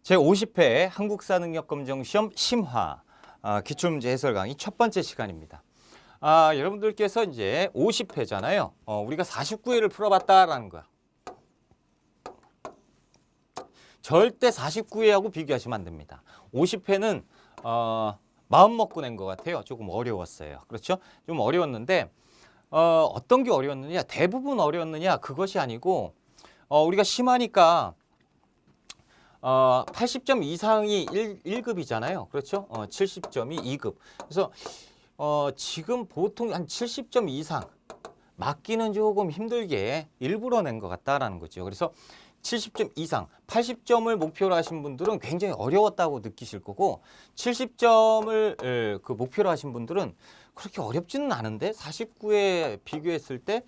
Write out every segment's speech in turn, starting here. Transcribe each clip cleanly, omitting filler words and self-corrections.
제50회 한국사능력검정시험 심화 기출문제 해설 강의 첫 번째 시간입니다. 여러분들께서 이제 50회잖아요. 우리가 49회를 풀어봤다라는 거야. 절대 49회하고 비교하시면 안 됩니다. 50회는 마음 먹고 낸 것 같아요. 조금 어려웠어요. 그렇죠? 좀 어려웠는데 어떤 게 어려웠느냐? 대부분 어려웠느냐? 그것이 아니고 우리가 심하니까 80점 이상이 1급이잖아요. 그렇죠? 70점이 2급. 그래서 지금 보통 한 70점 이상 맞기는 조금 힘들게 일부러 낸 것 같다라는 거죠. 그래서 70점 이상, 80점을 목표로 하신 분들은 굉장히 어려웠다고 느끼실 거고 70점을 그 목표로 하신 분들은 그렇게 어렵지는 않은데 49에 비교했을 때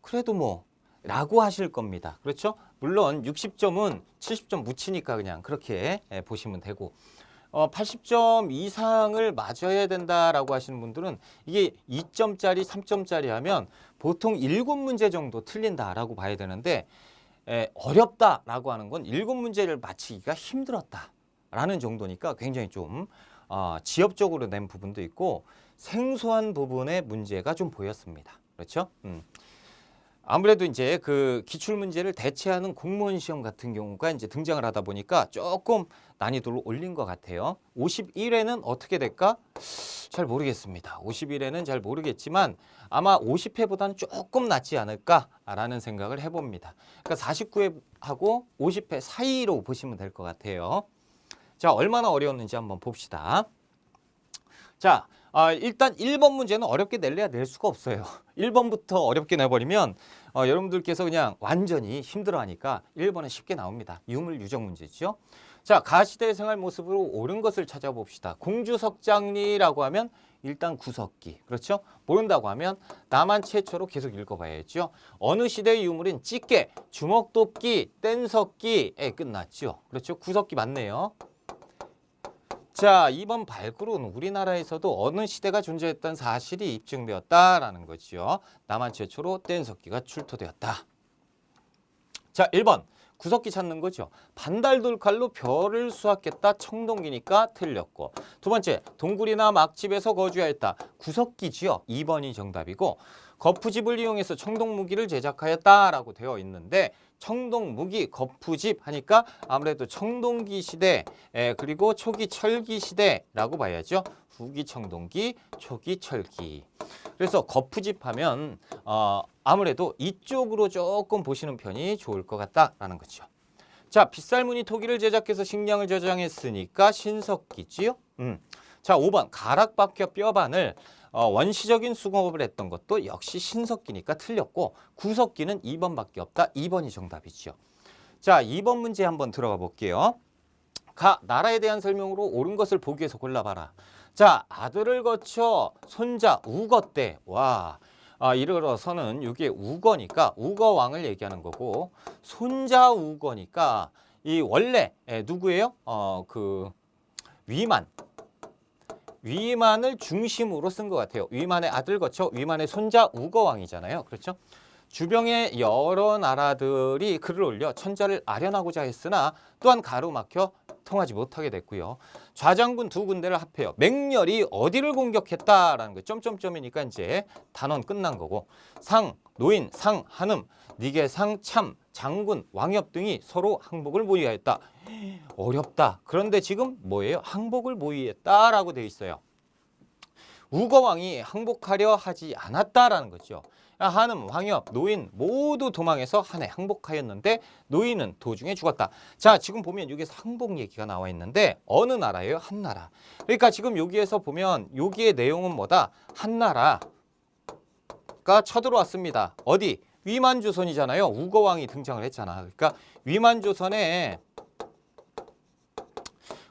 그래도 뭐 라고 하실 겁니다. 그렇죠? 물론 60점은 70점 묻히니까 그냥 그렇게 보시면 되고 80점 이상을 맞아야 된다라고 하시는 분들은 이게 2점짜리, 3점짜리 하면 보통 7문제 정도 틀린다라고 봐야 되는데 어렵다라고 하는 건 7문제를 맞히기가 힘들었다라는 정도니까 굉장히 좀 지엽적으로 낸 부분도 있고 생소한 부분의 문제가 좀 보였습니다. 그렇죠? 아무래도 이제 그 기출 문제를 대체하는 공무원 시험 같은 경우가 이제 등장을 하다 보니까 조금 난이도를 올린 것 같아요. 51회는 어떻게 될까? 잘 모르겠습니다. 51회는 잘 모르겠지만 아마 50회보다는 조금 낫지 않을까라는 생각을 해봅니다. 그러니까 49회하고 50회 사이로 보시면 될 것 같아요. 자, 얼마나 어려웠는지 한번 봅시다. 자, 일단 1번 문제는 어렵게 낼래야 낼 수가 없어요. 1번부터 어렵게 내버리면 여러분들께서 그냥 완전히 힘들어하니까 1번은 쉽게 나옵니다. 유물 유적 문제죠. 자, 가시대 생활 모습으로 옳은 것을 찾아봅시다. 공주석장리라고 하면 일단 구석기. 그렇죠? 모른다고 하면 남한 최초로 계속 읽어봐야죠. 어느 시대의 유물인 찌개, 주먹도끼, 뗀석기에 끝났죠. 그렇죠? 구석기 맞네요. 자, 2번 발굴은 우리나라에서도 어느 시대가 존재했던 사실이 입증되었다라는 거죠. 남한 최초로 뗀석기가 출토되었다. 자, 1번 구석기 찾는 거죠. 반달돌칼로 별을 수확했다. 청동기니까 틀렸고. 두 번째, 동굴이나 막집에서 거주하였다. 구석기지요. 2번이 정답이고 거푸집을 이용해서 청동무기를 제작하였다라고 되어 있는데 청동무기, 거푸집 하니까 아무래도 청동기 시대 그리고 초기 철기 시대라고 봐야죠. 후기 청동기, 초기 철기. 그래서 거푸집 하면 아무래도 이쪽으로 조금 보시는 편이 좋을 것 같다라는 거죠. 자, 빗살무늬 토기를 제작해서 식량을 저장했으니까 신석기지요. 자, 5번 가락박혀 뼈반을 원시적인 수공업을 했던 것도 역시 신석기니까 틀렸고 구석기는 2번밖에 없다. 2번이 정답이죠. 자, 2번 문제 한번 들어가 볼게요. 나라에 대한 설명으로 옳은 것을 보기 위해서 골라봐라. 자, 아들을 거쳐 손자 우거 때 이르러서는 이게 우거니까 우거왕을 얘기하는 거고 손자 우거니까 이 원래 누구예요? 그 위만을 중심으로 쓴 것 같아요. 위만의 아들 거쳐 위만의 손자 우거왕이잖아요. 그렇죠? 주변의 여러 나라들이 글을 올려 천자를 아련하고자 했으나 또한 가로막혀 통하지 못하게 됐고요. 좌장군 두 군대를 합해요. 맹렬히 어디를 공격했다라는 거. 점점점이니까 이제 단원 끝난 거고 상, 노인, 상, 한음, 니계상, 참, 장군, 왕엽 등이 서로 항복을 모의하였다. 어렵다. 그런데 지금 뭐예요? 항복을 모의했다라고 되어 있어요. 우거왕이 항복하려 하지 않았다라는 거죠. 한음, 왕엽, 노인 모두 도망해서 한해 항복하였는데 노인은 도중에 죽었다. 자, 지금 보면 여기서 항복 얘기가 나와 있는데 어느 나라예요? 한 나라. 그러니까 지금 여기에서 보면 여기의 내용은 뭐다? 한 나라가 쳐들어왔습니다. 어디? 위만조선이잖아요. 우거왕이 등장을 했잖아. 그러니까 위만조선에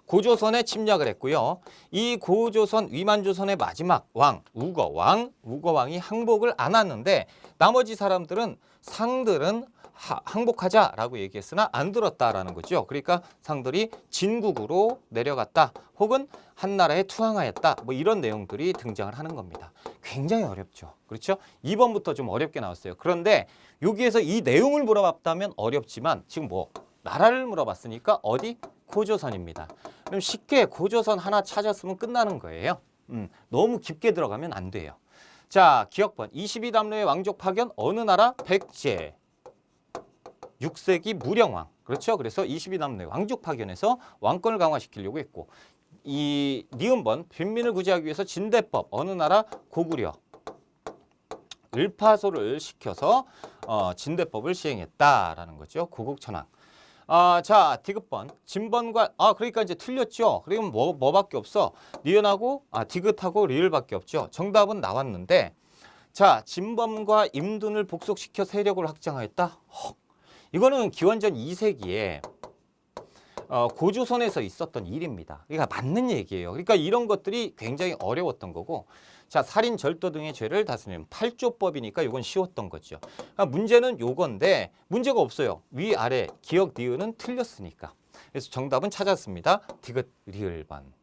고조선에 침략을 했고요. 이 고조선 위만조선의 마지막 왕 우거왕이 항복을 안 하는데 나머지 사람들은 상들은 항복하자라고 얘기했으나 안 들었다라는 거죠. 그러니까 상들이 진국으로 내려갔다 혹은 한나라에 투항하였다 뭐 이런 내용들이 등장을 하는 겁니다. 굉장히 어렵죠. 그렇죠? 2번부터 좀 어렵게 나왔어요. 그런데 여기에서 이 내용을 물어봤다면 어렵지만 지금 뭐 나라를 물어봤으니까 어디? 고조선입니다. 그럼 쉽게 고조선 하나 찾았으면 끝나는 거예요. 너무 깊게 들어가면 안 돼요. 자, 기억번 22담로의 왕족 파견 어느 나라? 백제. 6세기 무령왕. 그렇죠? 그래서 22담로의 왕족 파견에서 왕권을 강화시키려고 했고, 이 니은번 빈민을 구제하기 위해서 진대법 어느 나라? 고구려. 을파소를 시켜서 진대법을 시행했다라는 거죠. 고국천왕. 자, 디귿번 진번과 그러니까 이제 틀렸죠. 그러면 뭐밖에 없어? 니은하고 디귿하고 리을밖에 없죠. 정답은 나왔는데, 자, 진범과 임둔을 복속시켜 세력을 확장하였다. 이거는 기원전 2세기에 고조선에서 있었던 일입니다. 그러니까 맞는 얘기예요. 그러니까 이런 것들이 굉장히 어려웠던 거고, 자, 살인, 절도 등의 죄를 다스리는 8조법이니까 이건 쉬웠던 거죠. 그러니까 문제는 요건데 문제가 없어요. 위아래 기억 니은은 틀렸으니까. 그래서 정답은 찾았습니다. 디귿 리을번.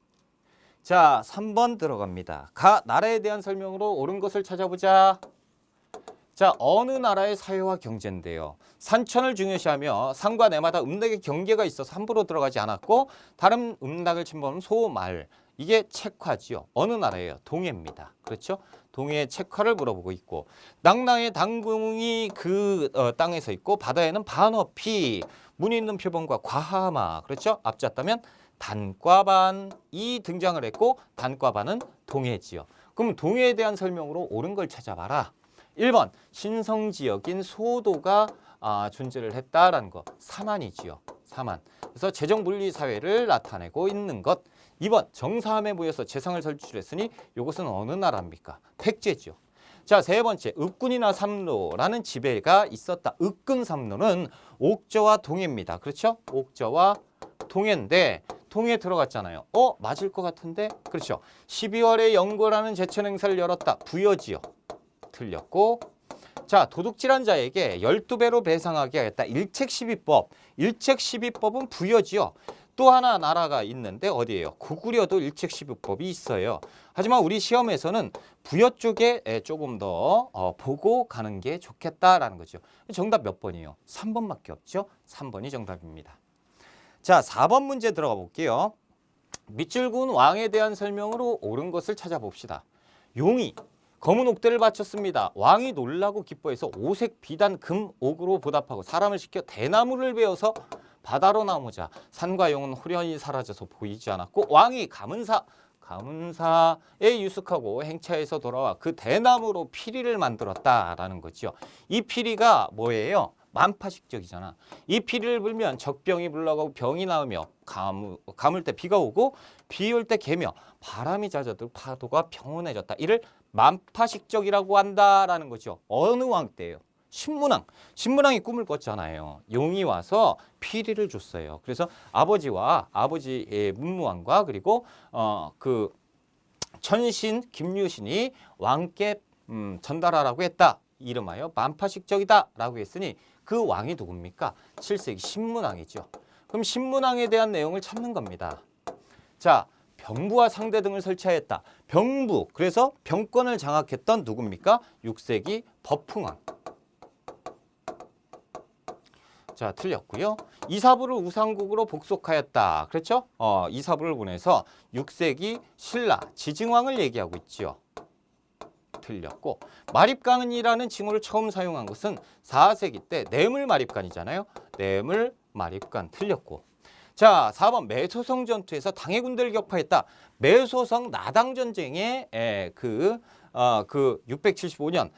자, 3번 들어갑니다. 가 나라에 대한 설명으로 옳은 것을 찾아보자. 자, 어느 나라의 사회와 경제인데요. 산천을 중요시하며 산과 내마다 음락의 경계가 있어서 함부로 들어가지 않았고 다른 음락을 침범하는 소말. 이게 책화지요. 어느 나라예요? 동해입니다. 그렇죠? 동해의 책화를 물어보고 있고, 낭낭의 당궁이 그 땅에서 있고 바다에는 반어피, 무늬 있는 표범과 과하마. 그렇죠? 앞잡다면 단과반이 등장을 했고 단과반은 동해지요. 그럼 동해에 대한 설명으로 옳은 걸 찾아봐라. 1번 신성지역인 소도가 존재를 했다라는 거. 사만이지요. 사만. 그래서 재정분리사회를 나타내고 있는 것. 2번 정사함에 모여서 재상을 설출했으니 이것은 어느 나라입니까? 백제죠. 자, 세 번째 읍군이나 삼로라는 지배가 있었다. 읍근3로는 옥저와 동해입니다. 그렇죠? 옥저와 동해인데 동해 들어갔잖아요. 맞을 것 같은데? 그렇죠. 12월에 영고라는 제천 행사를 열었다. 부여지요. 틀렸고, 자, 도둑질한 자에게 12배로 배상하게 하겠다. 일책시비법. 일책시비법은 부여지요. 또 하나 나라가 있는데 어디예요? 고구려도 일책시비법이 있어요. 하지만 우리 시험에서는 부여 쪽에 조금 더 보고 가는 게 좋겠다라는 거죠. 정답 몇 번이에요? 3번밖에 없죠? 3번이 정답입니다. 자, 4번 문제 들어가 볼게요. 밑줄군 왕에 대한 설명으로 옳은 것을 찾아봅시다. 용이 검은 옥대를 바쳤습니다. 왕이 놀라고 기뻐해서 오색 비단 금 옥으로 보답하고 사람을 시켜 대나무를 베어서 바다로 나오자 산과 용은 후련히 사라져서 보이지 않았고 왕이 가문사에 유숙하고 행차해서 돌아와 그 대나무로 피리를 만들었다라는 거죠. 이 피리가 뭐예요? 만파식적이잖아. 이 피리를 불면 적병이 물러가고 병이 나으며 가물 때 비가 오고 비 올 때 개며 바람이 잦아들고 파도가 평온해졌다. 이를 만파식적이라고 한다라는 거죠. 어느 왕 때예요? 신문왕. 신문왕이 꿈을 꿨잖아요. 용이 와서 피리를 줬어요. 그래서 아버지의 문무왕과 그리고 그 천신 김유신이 왕께 전달하라고 했다. 이름하여 만파식적이다라고 했으니 그 왕이 누굽니까? 7세기 신문왕이죠. 그럼 신문왕에 대한 내용을 찾는 겁니다. 자, 병부와 상대 등을 설치하였다. 병부, 그래서 병권을 장악했던 누굽니까? 6세기 버풍왕. 자, 틀렸고요. 이사부를 우상국으로 복속하였다. 그렇죠? 이사부를 보내서 6세기 신라 지증왕을 얘기하고 있죠. 틀렸고, 마립간이라는 징호를 처음 사용한 것은 4세기 때 뇌물마립간이잖아요. 뇌물마립간 틀렸고. 자, 4번 매소성 전투에서 당해 군대를 격파했다. 매소성 나당 전쟁의 그 675년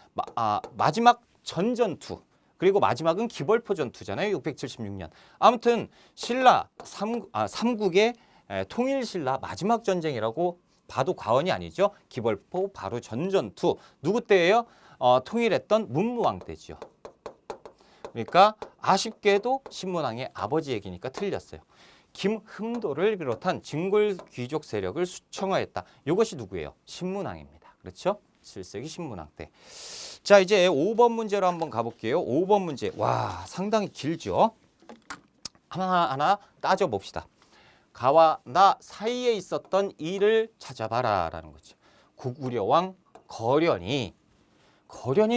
마지막 전전투. 그리고 마지막은 기벌포 전투잖아요. 676년. 아무튼 신라 삼국의 통일신라 마지막 전쟁이라고 봐도 과언이 아니죠. 기벌포 바로 전전투. 누구 때예요? 통일했던 문무왕 때죠. 그러니까 아쉽게도 신문왕의 아버지 얘기니까 틀렸어요. 김흠도를 비롯한 진골 귀족 세력을 수청하였다. 이것이 누구예요? 신문왕입니다. 그렇죠? 7세기 신문왕 때. 자, 이제 5번 문제로 한번 가볼게요. 5번 문제. 와, 상당히 길죠? 하나하나 따져봅시다. 가와 나 사이에 있었던 일을 찾아봐라 라는 거죠. 고구려왕 거련이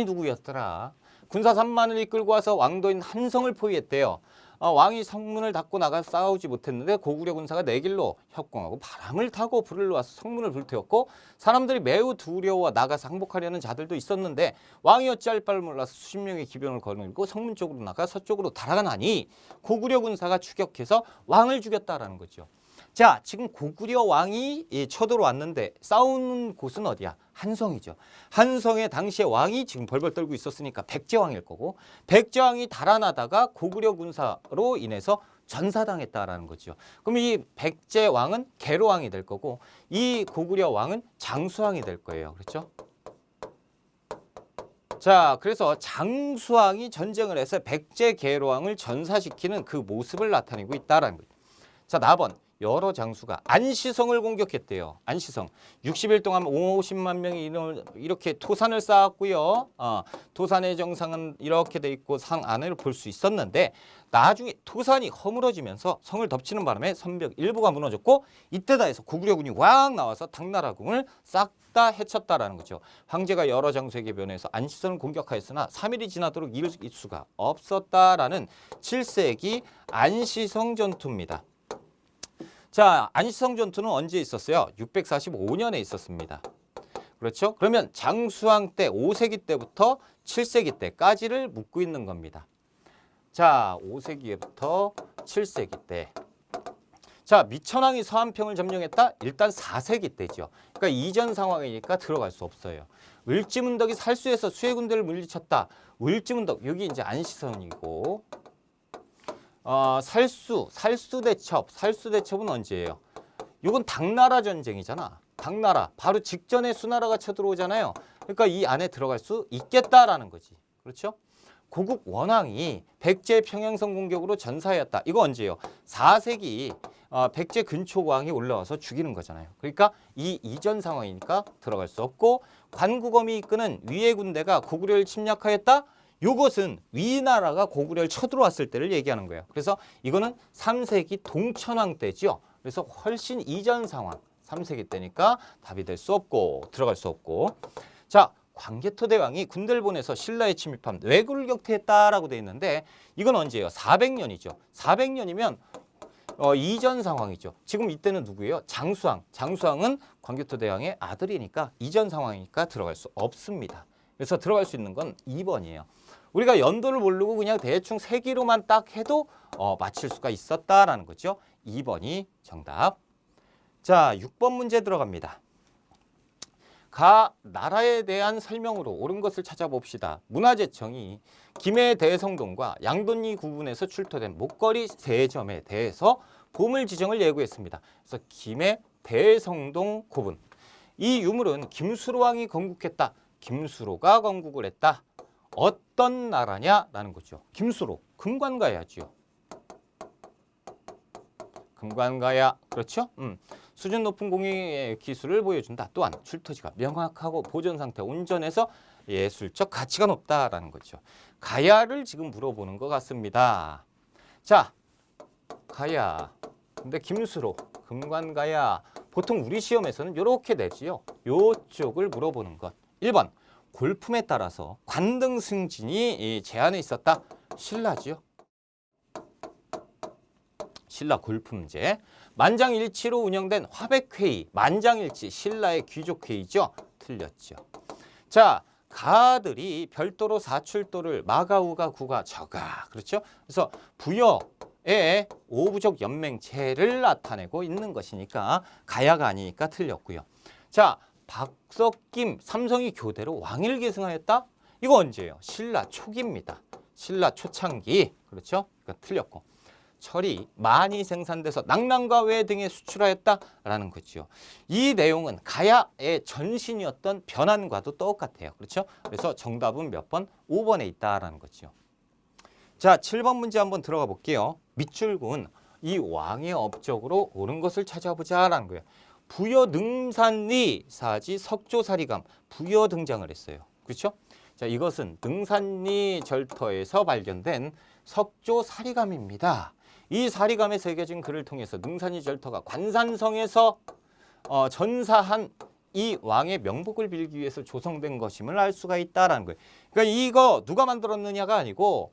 누구였더라? 군사 3만을 이끌고 와서 왕도인 한성을 포위했대요. 왕이 성문을 닫고 나가 싸우지 못했는데 고구려 군사가 내 길로 협공하고 바람을 타고 불을 놓아서 성문을 불태웠고 사람들이 매우 두려워 나가서 항복하려는 자들도 있었는데 왕이 어찌할 바를 몰라서 수십 명의 기병을 거느리고 성문 쪽으로 나가 서쪽으로 달아나니 고구려 군사가 추격해서 왕을 죽였다라는 거죠. 자, 지금 고구려 왕이 쳐들어왔는데 싸우는 곳은 어디야? 한성이죠. 한성에 당시에 왕이 지금 벌벌 떨고 있었으니까 백제왕일 거고 백제왕이 달아나다가 고구려 군사로 인해서 전사당했다라는 거죠. 그럼 이 백제왕은 계로왕이 될 거고 이 고구려 왕은 장수왕이 될 거예요. 그렇죠? 자, 그래서 장수왕이 전쟁을 해서 백제 계로왕을 전사시키는 그 모습을 나타내고 있다라는 거예요. 자, 나번 여러 장수가 안시성을 공격했대요. 안시성 60일 동안 50만 명이 이렇게 토산을 쌓았고요. 토산의 정상은 이렇게 돼 있고 상 안을 볼 수 있었는데 나중에 토산이 허물어지면서 성을 덮치는 바람에 성벽 일부가 무너졌고 이때다 해서 고구려군이 왕 나와서 당나라궁을 싹 다 해쳤다라는 거죠. 황제가 여러 장수에게 변해서 안시성을 공격하였으나 3일이 지나도록 이룰 수가 없었다라는 7세기 안시성 전투입니다. 자, 안시성 전투는 언제 있었어요? 645년에 있었습니다. 그렇죠? 그러면 장수왕 때 5세기 때부터 7세기 때까지를 묻고 있는 겁니다. 자, 5세기부터 7세기 때. 자, 미천왕이 서한평을 점령했다? 일단 4세기 때죠. 그러니까 이전 상황이니까 들어갈 수 없어요. 을지문덕이 살수에서 수의 군대를 물리쳤다. 을지문덕, 여기 이제 안시성이고 살수대첩은 언제예요? 이건 당나라 전쟁이잖아. 당나라 바로 직전에 수나라가 쳐들어오잖아요. 그러니까 이 안에 들어갈 수 있겠다라는 거지. 그렇죠? 고국 원왕이 백제 평양성 공격으로 전사하였다. 이거 언제예요? 4세기 백제 근초왕이 올라와서 죽이는 거잖아요. 그러니까 이 이전 상황이니까 들어갈 수 없고 관구검이 이끄는 위의 군대가 고구려를 침략하였다. 요것은 위나라가 고구려를 쳐들어왔을 때를 얘기하는 거예요. 그래서 이거는 3세기 동천왕 때죠. 그래서 훨씬 이전 상황, 3세기 때니까 답이 될 수 없고 들어갈 수 없고. 자, 광개토대왕이 군대를 보내서 신라에 침입한 왜굴 격퇴했다라고 돼 있는데 이건 언제예요? 400년이죠. 400년이면 이전 상황이죠. 지금 이때는 누구예요? 장수왕. 장수왕은 광개토대왕의 아들이니까 이전 상황이니까 들어갈 수 없습니다. 그래서 들어갈 수 있는 건 2번이에요. 우리가 연도를 모르고 그냥 대충 세기로만 딱 해도 맞힐 수가 있었다라는 거죠. 2번이 정답. 자, 6번 문제 들어갑니다. 가 나라에 대한 설명으로 옳은 것을 찾아봅시다. 문화재청이 김해 대성동과 양돈리 구분에서 출토된 목걸이 3점에 대해서 보물 지정을 예고했습니다. 그래서 김해 대성동 구분. 이 유물은 김수로왕이 건국했다. 김수로가 건국을 했다. 어떤 나라냐라는 거죠. 김수로, 금관가야죠. 금관가야, 그렇죠? 수준 높은 공예 기술을 보여준다. 또한 출토지가 명확하고 보존 상태 온전해서 예술적 가치가 높다라는 거죠. 가야를 지금 물어보는 것 같습니다. 자, 가야. 근데 김수로, 금관가야. 보통 우리 시험에서는 이렇게 내지요. 요쪽을 물어보는 것. 1번. 골품에 따라서 관등 승진이 제한에 있었다. 신라지요. 신라 골품제. 만장일치로 운영된 화백회의. 만장일치 신라의 귀족회의죠. 틀렸죠. 자, 가들이 별도로 사출도를 마가우가 구가 저가. 그렇죠? 그래서 부여의 오부족 연맹체를 나타내고 있는 것이니까 가야가 아니니까 틀렸고요. 자, 박석김 삼성이 교대로 왕위를 계승하였다? 이거 언제예요? 신라 초기입니다. 신라 초창기. 그렇죠? 그러니까 틀렸고. 철이 많이 생산돼서 낙랑과 외 등에 수출하였다라는 거죠. 이 내용은 가야의 전신이었던 변환과도 똑같아요. 그렇죠? 그래서 정답은 몇 번? 5번에 있다라는 거죠. 자, 7번 문제 한번 들어가 볼게요. 밑줄군 이 왕의 업적으로 옳은 것을 찾아보자라는 거예요. 부여 능산리 사지 석조사리감 부여 등장을 했어요. 그렇죠? 자, 이것은 능산리 절터에서 발견된 석조사리감입니다. 이 사리감에 새겨진 글을 통해서 능산리 절터가 관산성에서 전사한 이 왕의 명복을 빌기 위해서 조성된 것임을 알 수가 있다라는 거예요. 그러니까 이거 누가 만들었느냐가 아니고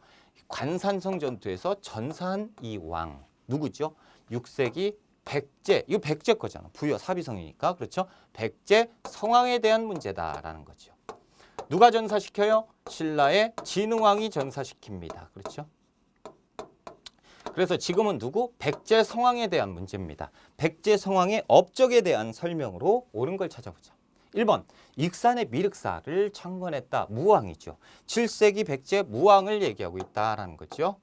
관산성 전투에서 전사한 이 왕 누구죠? 6세기 백제, 이거 백제 거잖아. 부여 사비성이니까. 그렇죠? 백제 성왕에 대한 문제다라는 거죠. 누가 전사시켜요? 신라의 진흥왕이 전사시킵니다. 그렇죠? 그래서 지금은 누구? 백제 성왕에 대한 문제입니다. 백제 성왕의 업적에 대한 설명으로 옳은 걸 찾아보자. 1번, 익산의 미륵사를 창건했다. 무왕이죠. 7세기 백제 무왕을 얘기하고 있다라는 거죠.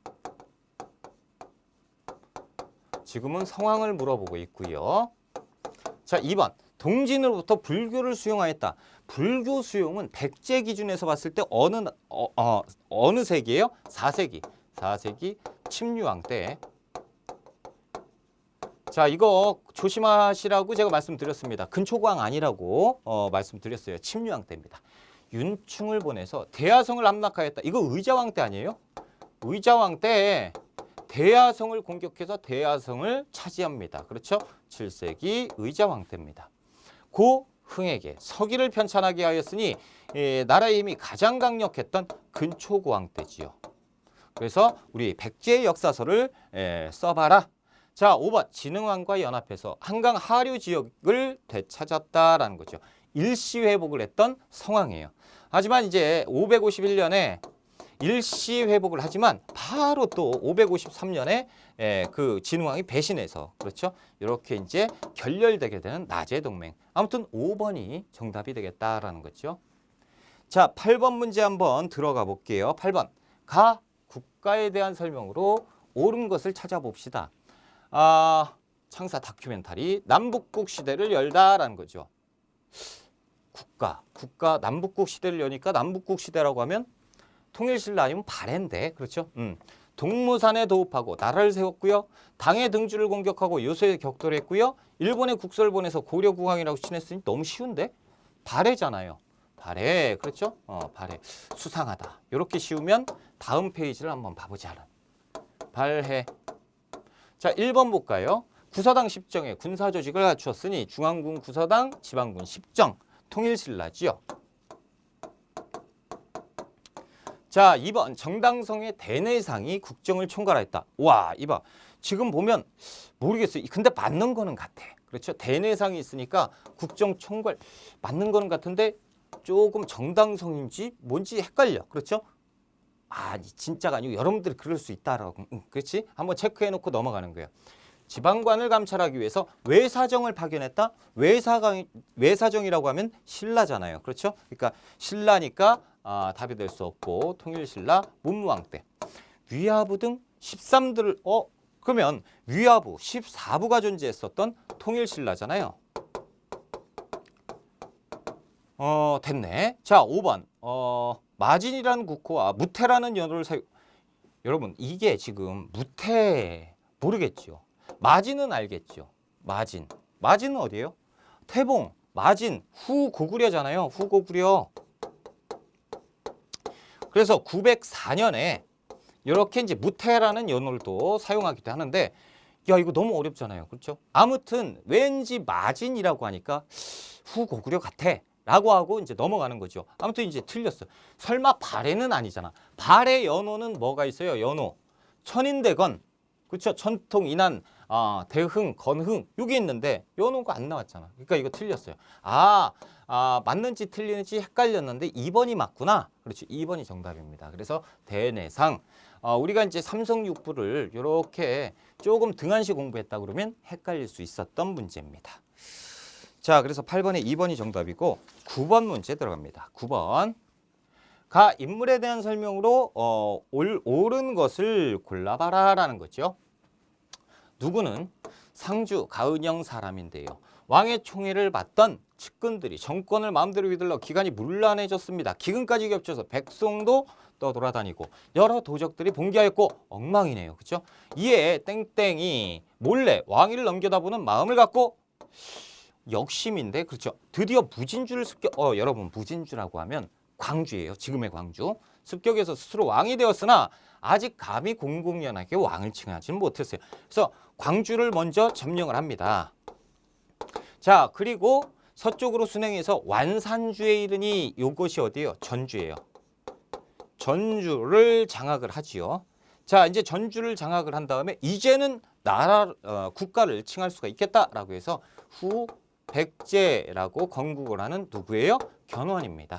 지금은 성왕을 물어보고 있고요. 자, 2번, 동진으로부터 불교를 수용하였다. 불교 수용은 백제 기준에서 봤을 때 어느 세기예요? 4세기. 4세기 침류왕 때. 자, 이거 조심하시라고 제가 말씀드렸습니다. 근초고왕 아니라고 말씀드렸어요. 침류왕 때입니다. 윤충을 보내서 대야성을 함락하였다. 이거 의자왕 때 아니에요? 의자왕 때 대야성을 공격해서 대야성을 차지합니다. 그렇죠? 7세기 의자왕 때입니다. 고 흥에게 서기를 편찬하게 하였으니 나라의 힘이 가장 강력했던 근초고왕 때지요. 그래서 우리 백제의 역사서를 써봐라. 자, 5번, 진흥왕과 연합해서 한강 하류 지역을 되찾았다라는 거죠. 일시 회복을 했던 성왕이에요. 하지만 이제 551년에 일시 회복을 하지만 바로 또 553년에 그 진흥왕이 배신해서, 그렇죠? 이렇게 이제 결렬되게 되는 나제 동맹. 아무튼 5번이 정답이 되겠다라는 거죠. 자, 8번 문제 한번 들어가 볼게요. 8번, 가 국가에 대한 설명으로 옳은 것을 찾아봅시다. 창사 다큐멘터리 남북국 시대를 열다라는 거죠. 국가 남북국 시대를 여니까 남북국 시대라고 하면 통일신라 아니면 발해인데, 그렇죠? 동무산에 도읍하고 나라를 세웠고요. 당의 등주를 공격하고 요소에 격돌했고요. 일본에 국서를 보내서 고려국왕이라고 칭했으니 너무 쉬운데? 발해잖아요. 발해, 그렇죠? 발해. 수상하다. 이렇게 쉬우면 다음 페이지를 한번 봐보자. 발해. 자, 1번 볼까요? 구서당 10정에 군사조직을 갖추었으니 중앙군 구서당, 지방군 10정, 통일신라지요. 자, 2번 정당성의 대내상이 국정을 총괄했다. 와, 이봐. 지금 보면 모르겠어요. 근데 맞는 거는 같아. 그렇죠? 대내상이 있으니까 국정 총괄 맞는 거는 같은데 조금 정당성인지 뭔지 헷갈려. 그렇죠? 진짜가 아니고 여러분들이 그럴 수 있다라고. 그렇지? 한번 체크해놓고 넘어가는 거예요. 지방관을 감찰하기 위해서 외사정을 파견했다. 외사정이라고 하면 신라잖아요. 그렇죠? 그러니까 신라니까 답이 될 수 없고 통일신라 문무왕 때. 위화부 등 13들을 그러면 위화부 14부가 존재했었던 통일신라잖아요. 됐네. 자, 5번. 마진이라는 국호와 무태라는 연호를 여러분, 이게 지금 무태 모르겠죠. 마진은 알겠죠. 마진은 어디예요? 태봉, 마진, 후고구려잖아요. 후고구려. 그래서 904년에 이렇게 이제 무태라는 연호를 또 사용하기도 하는데, 야, 이거 너무 어렵잖아요. 그렇죠? 아무튼 왠지 마진이라고 하니까 후고구려 같아 라고 하고 이제 넘어가는 거죠. 아무튼 이제 틀렸어. 설마 발해는 아니잖아. 발해 연호는 뭐가 있어요? 연호. 천인대건, 그렇죠? 천통, 인한, 대흥, 건흥 이게 있는데 연호가 안 나왔잖아. 그러니까 이거 틀렸어요. 맞는지 틀리는지 헷갈렸는데 2번이 맞구나. 그렇죠. 2번이 정답입니다. 그래서 대내상. 우리가 이제 삼성육부를 이렇게 조금 등한시 공부했다 그러면 헷갈릴 수 있었던 문제입니다. 자, 그래서 8번에 2번이 정답이고 9번 문제 들어갑니다. 9번. 가 인물에 대한 설명으로 옳은 것을 골라봐라 라는 거죠. 누구는 상주 가은영 사람인데요. 왕의 총애를 받던 측근들이 정권을 마음대로 휘둘러 기간이 문란해졌습니다. 기근까지 겹쳐서 백성도 떠돌아다니고 여러 도적들이 봉기하였고 엉망이네요. 그렇죠? 이에 땡땡이 몰래 왕위를 넘겨다 보는 마음을 갖고 역심인데, 그렇죠? 드디어 무진주를 여러분, 무진주라고 하면 광주예요. 지금의 광주. 습격해서 스스로 왕이 되었으나 아직 감히 공공연하게 왕을 칭하지는 못했어요. 그래서 광주를 먼저 점령을 합니다. 자, 그리고 서쪽으로 순행해서 완산주에 이르니 이것이 어디예요? 전주예요. 전주를 장악을 하지요. 자, 이제 전주를 장악을 한 다음에 이제는 국가를 칭할 수가 있겠다라고 해서 후백제라고 건국을 하는 누구예요? 견훤입니다.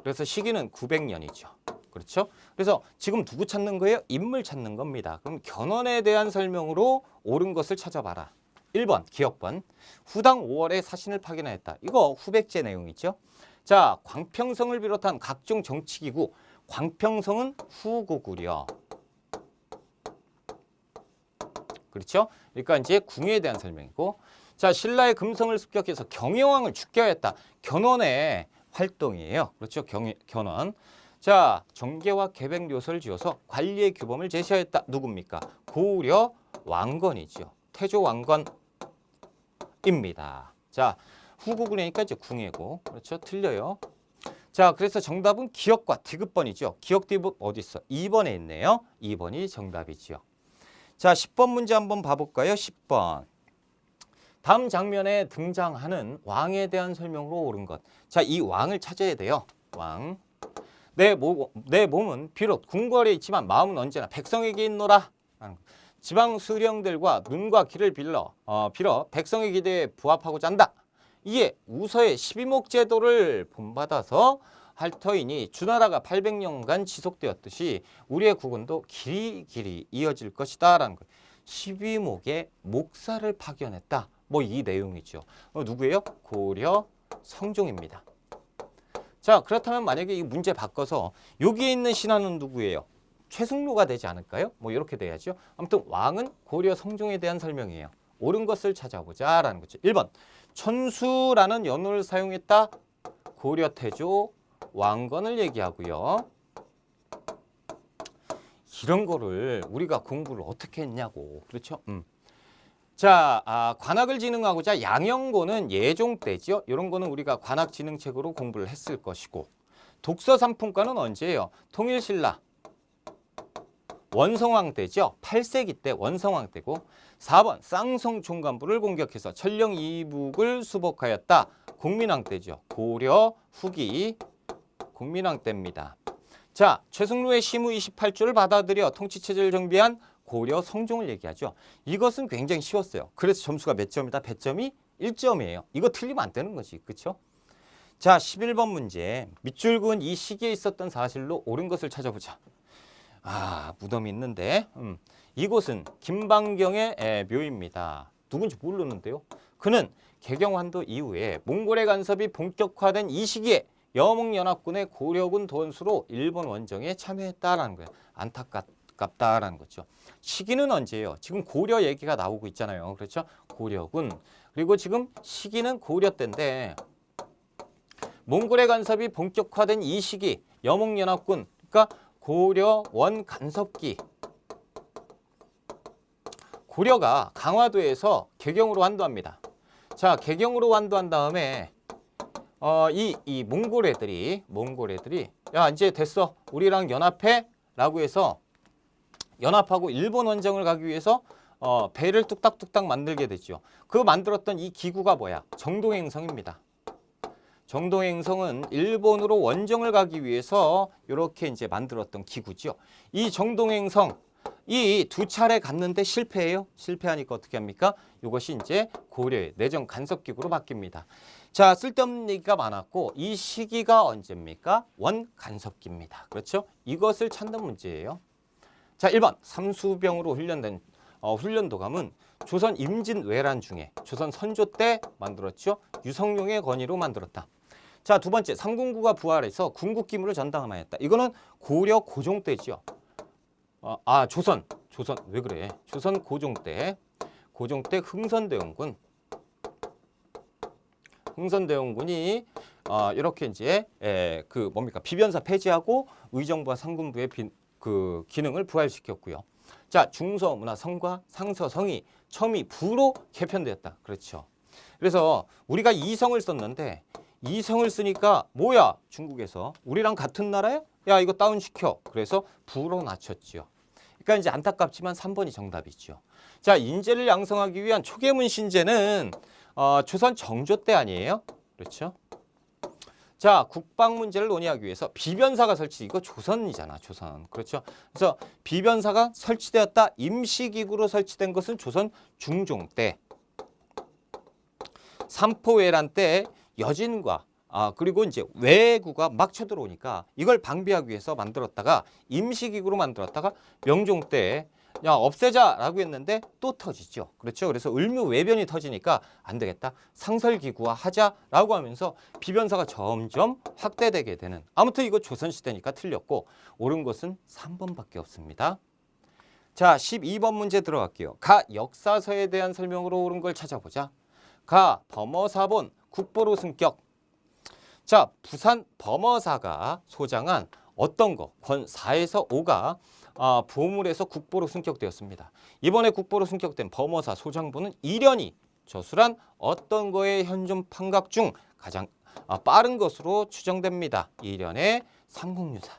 그래서 시기는 900년이죠. 그렇죠? 그래서 지금 누구 찾는 거예요? 인물 찾는 겁니다. 그럼 견훤에 대한 설명으로 옳은 것을 찾아봐라. 1번 기억번. 후당 5월에 사신을 파견하였다. 이거 후백제 내용이죠. 자, 광평성을 비롯한 각종 정치기구. 광평성은 후고구려. 그렇죠? 그러니까 이제 궁에 대한 설명이고. 자, 신라의 금성을 습격해서 경혜왕을 죽게하였다. 견훤의 활동이에요. 그렇죠? 견훤. 자, 정계와 계백 묘서를 지어서 관리의 규범을 제시하였다. 누굽니까? 고구려 왕건이죠. 태조 왕건입니다. 자, 후고구려니까 이제 궁예고. 그렇죠? 틀려요. 자, 그래서 정답은 기역과 디귿번이죠. 기역 디귿 어디 있어? 2번에 있네요. 2번이 정답이지요. 자, 10번 문제 한번 봐볼까요? 10번. 다음 장면에 등장하는 왕에 대한 설명으로 옳은 것. 자, 이 왕을 찾아야 돼요. 왕. 내 몸은 비록 궁궐에 있지만 마음은 언제나 백성에게 있노라. 지방 수령들과 눈과 귀를 빌어 백성의 기대에 부합하고자 한다. 이에 우서의 12목 제도를 본받아서 할 터이니 주나라가 800년간 지속되었듯이 우리의 국은도 길이길이 이어질 것이다 라는 거예요. 12목의 목사를 파견했다. 뭐 이 내용이죠. 누구예요? 고려 성종입니다. 자, 그렇다면 만약에 이 문제 바꿔서 여기에 있는 신하는 누구예요? 최승로가 되지 않을까요? 뭐 이렇게 돼야죠. 아무튼 왕은 고려 성종에 대한 설명이에요. 옳은 것을 찾아보자 라는 거죠. 1번 천수라는 연호를 사용했다. 고려 태조 왕건을 얘기하고요. 이런 거를 우리가 공부를 어떻게 했냐고. 그렇죠? 자, 관악을 진흥하고자 양형고는 예종 때죠. 이런 거는 우리가 관악진흥책으로 공부를 했을 것이고, 독서삼품과는 언제예요? 통일신라 원성왕 때죠. 8세기 때 원성왕 때고. 4번 쌍성 총관부를 공격해서 천령 이북을 수복하였다. 공민왕 때죠. 고려 후기 공민왕 때입니다. 자, 최승로의 시무 28조를 받아들여 통치체제를 정비한 고려 성종을 얘기하죠. 이것은 굉장히 쉬웠어요. 그래서 점수가 몇 점이다? 배점이 1점이에요. 이거 틀리면 안 되는 거지. 그렇죠? 자, 11번 문제. 밑줄 그은 이 시기에 있었던 사실로 옳은 것을 찾아보자. 무덤이 있는데 이곳은 김방경의 묘입니다. 누군지 모르는데요. 그는 개경환도 이후에 몽골의 간섭이 본격화된 이 시기에 여몽연합군의 고려군 돈수로 일본 원정에 참여했다라는 거예요. 안타깝다라는 거죠. 시기는 언제예요? 지금 고려 얘기가 나오고 있잖아요. 그렇죠? 고려군. 그리고 지금 시기는 고려 때인데 몽골의 간섭이 본격화된 이 시기 여몽연합군, 그러니까 고려 원 간섭기. 고려가 강화도에서 개경으로 완도합니다. 자, 개경으로 완도한 다음에 이 몽골 애들이 야, 이제 됐어. 우리랑 연합해 라고 해서 연합하고 일본 원정을 가기 위해서 배를 뚝딱뚝딱 만들게 되죠. 그 만들었던 이 기구가 뭐야? 정동행성입니다. 정동행성은 일본으로 원정을 가기 위해서 이렇게 이제 만들었던 기구죠. 이 정동행성 이 두 차례 갔는데 실패해요. 실패하니까 어떻게 합니까? 이것이 이제 고려의 내정 간섭기구로 바뀝니다. 자, 쓸데없는 얘기가 많았고 이 시기가 언제입니까? 원 간섭기입니다. 그렇죠? 이것을 찾는 문제예요. 자, 1번 삼수병으로 훈련된 훈련도감은 조선 임진왜란 중에 조선 선조 때 만들었죠. 유성룡의 건의로 만들었다. 자, 두 번째 상궁구가 부활해서 궁극기물을 전당하였다. 이거는 고려 고종 때죠. 조선 왜 그래? 조선 고종 때 흥선대원군이 이렇게 이제 비변사 폐지하고 의정부와 상군부의 그 기능을 부활시켰고요. 자, 중서문화 성과 상서성이 첨이 부로 개편되었다. 그렇죠. 그래서 우리가 이성을 썼는데 이성을 쓰니까 뭐야? 중국에서 우리랑 같은 나라야? 야, 이거 다운시켜. 그래서 부로 낮췄죠. 그러니까 이제 안타깝지만 3번이 정답이죠. 자, 인재를 양성하기 위한 초계문 신제는 조선 정조 때 아니에요? 그렇죠? 자, 국방 문제를 논의하기 위해서 비변사가 설치, 이거 조선이잖아, 조선. 그렇죠? 그래서 비변사가 설치되었다. 임시기구로 설치된 것은 조선 중종 때. 삼포회란 때 여진과 그리고 이제 외구가 막 쳐들어오니까 이걸 방비하기 위해서 만들었다가 임시기구로 만들었다가 명종 때 야, 없애자라고 했는데 또 터지죠. 그렇죠. 그래서 을묘외변이 터지니까 안 되겠다. 상설기구화 하자라고 하면서 비변사가 점점 확대되게 되는. 아무튼 이거 조선시대니까 틀렸고 옳은 것은 3번밖에 없습니다. 자, 12번 문제 들어갈게요. 가 역사서에 대한 설명으로 옳은 걸 찾아보자. 가 범어사본 국보로 승격. 자, 부산 범어사가 소장한 어떤 거? 권 4에서 5가 보물에서 국보로 승격되었습니다. 이번에 국보로 승격된 범어사 소장본은 이련이 저술한 어떤 거의 현존 판각 중 가장 빠른 것으로 추정됩니다. 이련의 삼국유사.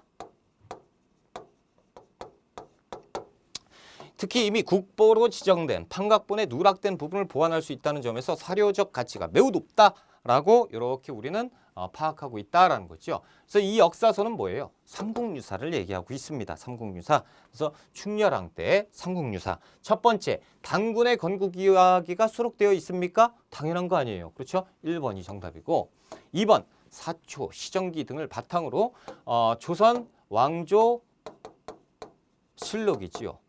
특히 이미 국보로 지정된 판각본의 누락된 부분을 보완할 수 있다는 점에서 사료적 가치가 매우 높다라고 이렇게 우리는 파악하고 있다라는 거죠. 그래서 이 역사서는 뭐예요? 삼국유사를 얘기하고 있습니다. 삼국유사. 그래서 충렬왕 때 삼국유사. 첫 번째, 당군의 건국 이야기가 수록되어 있습니까? 당연한 거 아니에요. 그렇죠? 1번이 정답이고 2번, 사초, 시정기 등을 바탕으로 조선 왕조 실록이지요.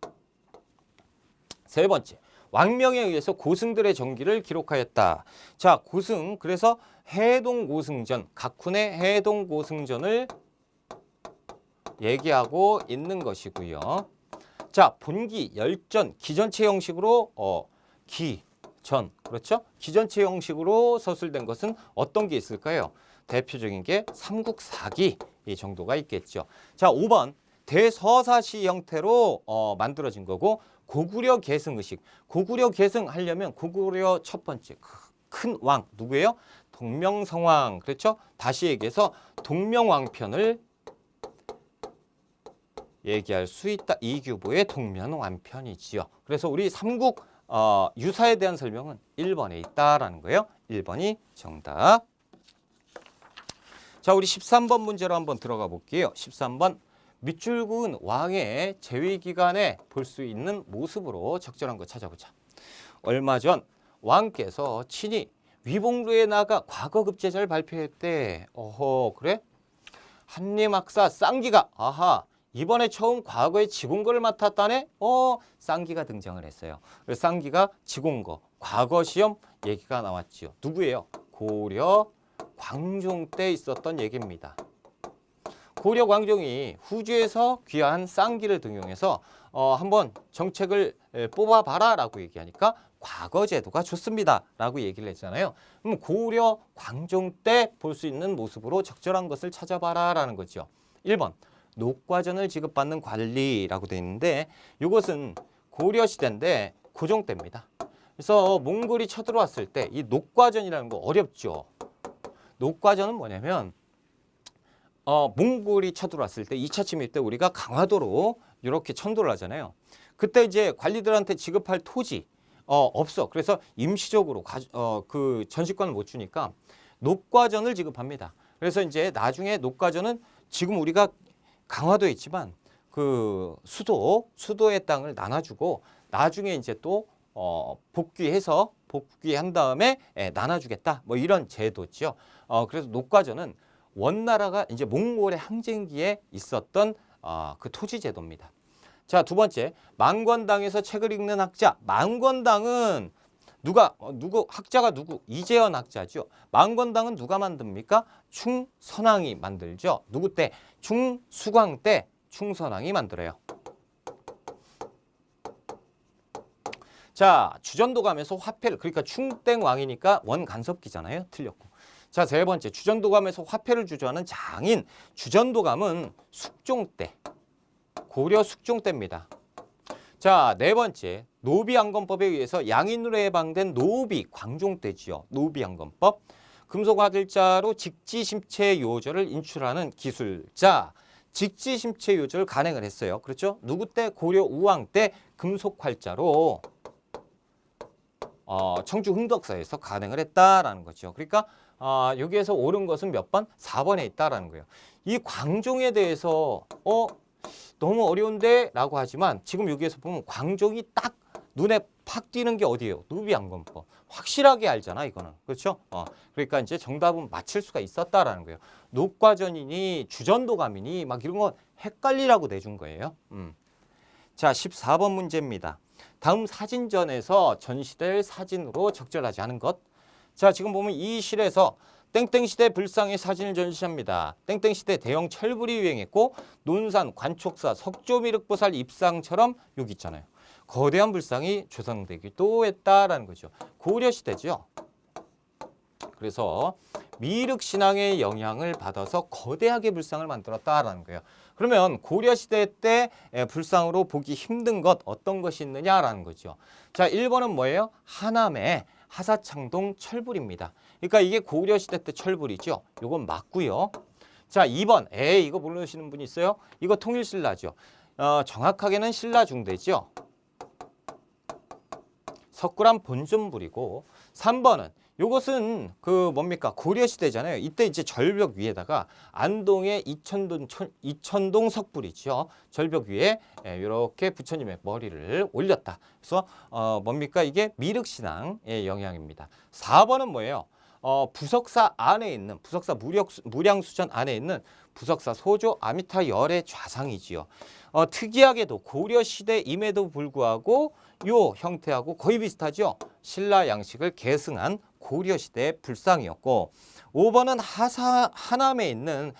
세 번째, 왕명에 의해서 고승들의 정기를 기록하였다. 자, 고승, 그래서 해동고승전, 각훈의 해동고승전을 얘기하고 있는 것이고요. 자, 본기, 열전, 기전체 형식으로 기전, 그렇죠? 기전체 형식으로 서술된 것은 어떤 게 있을까요? 대표적인 게 삼국사기 이 정도가 있겠죠. 자, 5번, 대서사시 형태로 만들어진 거고 고구려 계승의식. 고구려 계승하려면 고구려 첫 번째 큰 왕 누구예요? 동명성왕. 그렇죠? 다시 얘기해서 동명왕편을 얘기할 수 있다. 이규보의 동면왕편이지요. 그래서 우리 삼국 유사에 대한 설명은 1번에 있다라는 거예요. 1번이 정답. 자, 우리 13번 문제로 한번 들어가 볼게요. 13번. 밑줄 그은 왕의 재위 기간에 볼 수 있는 모습으로 적절한 거 찾아보자. 얼마 전 왕께서 친히 위복루에 나가 과거 급제자를 발표했대. 어허, 그래? 한림학사 쌍기가 이번에 처음 과거의 지공거를 맡았다네? 쌍기가 등장을 했어요. 그래서 쌍기가 지공거 과거 시험 얘기가 나왔지요. 누구예요? 고려 광종 때 있었던 얘기입니다. 고려 광종이 후주에서 귀화한 쌍기를 등용해서 한번 정책을 뽑아봐라 라고 얘기하니까 과거 제도가 좋습니다 라고 얘기를 했잖아요. 그럼 고려 광종 때 볼 수 있는 모습으로 적절한 것을 찾아봐라 라는 거죠. 1번 녹과전을 지급받는 관리라고 되어 있는데 이것은 고려 시대인데 고종 때입니다. 그래서 몽골이 쳐들어왔을 때 이 녹과전이라는 거 어렵죠. 녹과전은 뭐냐면 몽골이 쳐들어왔을 때 2차 침입 때 우리가 강화도로 이렇게 천도를 하잖아요. 그때 이제 관리들한테 지급할 토지 없어. 그래서 임시적으로 그 전시권을 못 주니까 녹과전을 지급합니다. 그래서 이제 나중에 녹과전은 지금 우리가 강화도에 있지만 그 수도의 땅을 나눠주고 나중에 이제 또 복귀한 다음에 나눠주겠다. 뭐 이런 제도죠. 그래서 녹과전은 원나라가 이제 몽골의 항쟁기에 있었던 그 토지 제도입니다. 자, 두 번째, 망권당에서 책을 읽는 학자. 망권당은 학자가 누구? 이재현 학자죠. 망권당은 누가 만듭니까? 충선왕이 만들죠. 누구 때? 충수광 때 충선왕이 만들어요. 자, 주전도감에서 화폐를, 그러니까 충땡왕이니까 원간섭기잖아요. 틀렸고. 자, 세 번째, 주전도감에서 화폐를 주저하는 장인. 주전도감은 숙종 때, 고려 숙종 때입니다. 자, 네 번째, 노비양건법에 의해서 양인으로 해방된 노비, 광종 때지요. 노비양건법. 금속화들자로 직지심체 요절을 인출하는 기술자. 직지심체 요절을 간행을 했어요. 그렇죠? 누구 때? 고려 우왕 때 금속활자로 청주 흥덕사에서 간행을 했다라는 거죠. 그러니까 여기에서 옳은 것은 몇 번? 4번에 있다라는 거예요. 이 광종에 대해서 너무 어려운데 라고 하지만 지금 여기에서 보면 광종이 딱 눈에 팍 띄는 게 어디예요? 누비안건법. 확실하게 알잖아 이거는. 그렇죠? 그러니까 이제 정답은 맞힐 수가 있었다라는 거예요. 녹과전이니 주전도감이니 막 이런 거 헷갈리라고 내준 거예요. 자, 14번 문제입니다. 다음 사진전에서 전시될 사진으로 적절하지 않은 것. 자, 지금 보면 이 실에서 땡땡시대 불상의 사진을 전시합니다. 땡땡시대 대형 철불이 유행했고 논산, 관촉사, 석조미륵보살 입상처럼 여기 있잖아요. 거대한 불상이 조성되기도 했다라는 거죠. 고려시대죠. 그래서 미륵신앙의 영향을 받아서 거대하게 불상을 만들었다라는 거예요. 그러면 고려시대 때 불상으로 보기 힘든 것 어떤 것이 있느냐라는 거죠. 자, 1번은 뭐예요? 하남의 하사창동 철불입니다. 그러니까 이게 고려시대 때 철불이죠. 이건 맞고요. 자, 2번. 이거 모르시는 분 있어요? 이거 통일신라죠. 정확하게는 신라중대죠. 석굴암 본존불이고 3번은 요것은 그 뭡니까? 고려시대잖아요. 이때 이제 절벽 위에다가 안동의 이천동 석불이죠. 절벽 위에 이렇게 부처님의 머리를 올렸다. 그래서 뭡니까? 이게 미륵신앙의 영향입니다. 4번은 뭐예요? 부석사 안에 있는 부석사 무량수전 안에 있는 부석사 소조 아미타 열의 좌상이지요. 특이하게도 고려시대임에도 불구하고 요 형태하고 거의 비슷하죠. 신라 양식을 계승한 고려시대 불상이었고 5번은 하남에 있는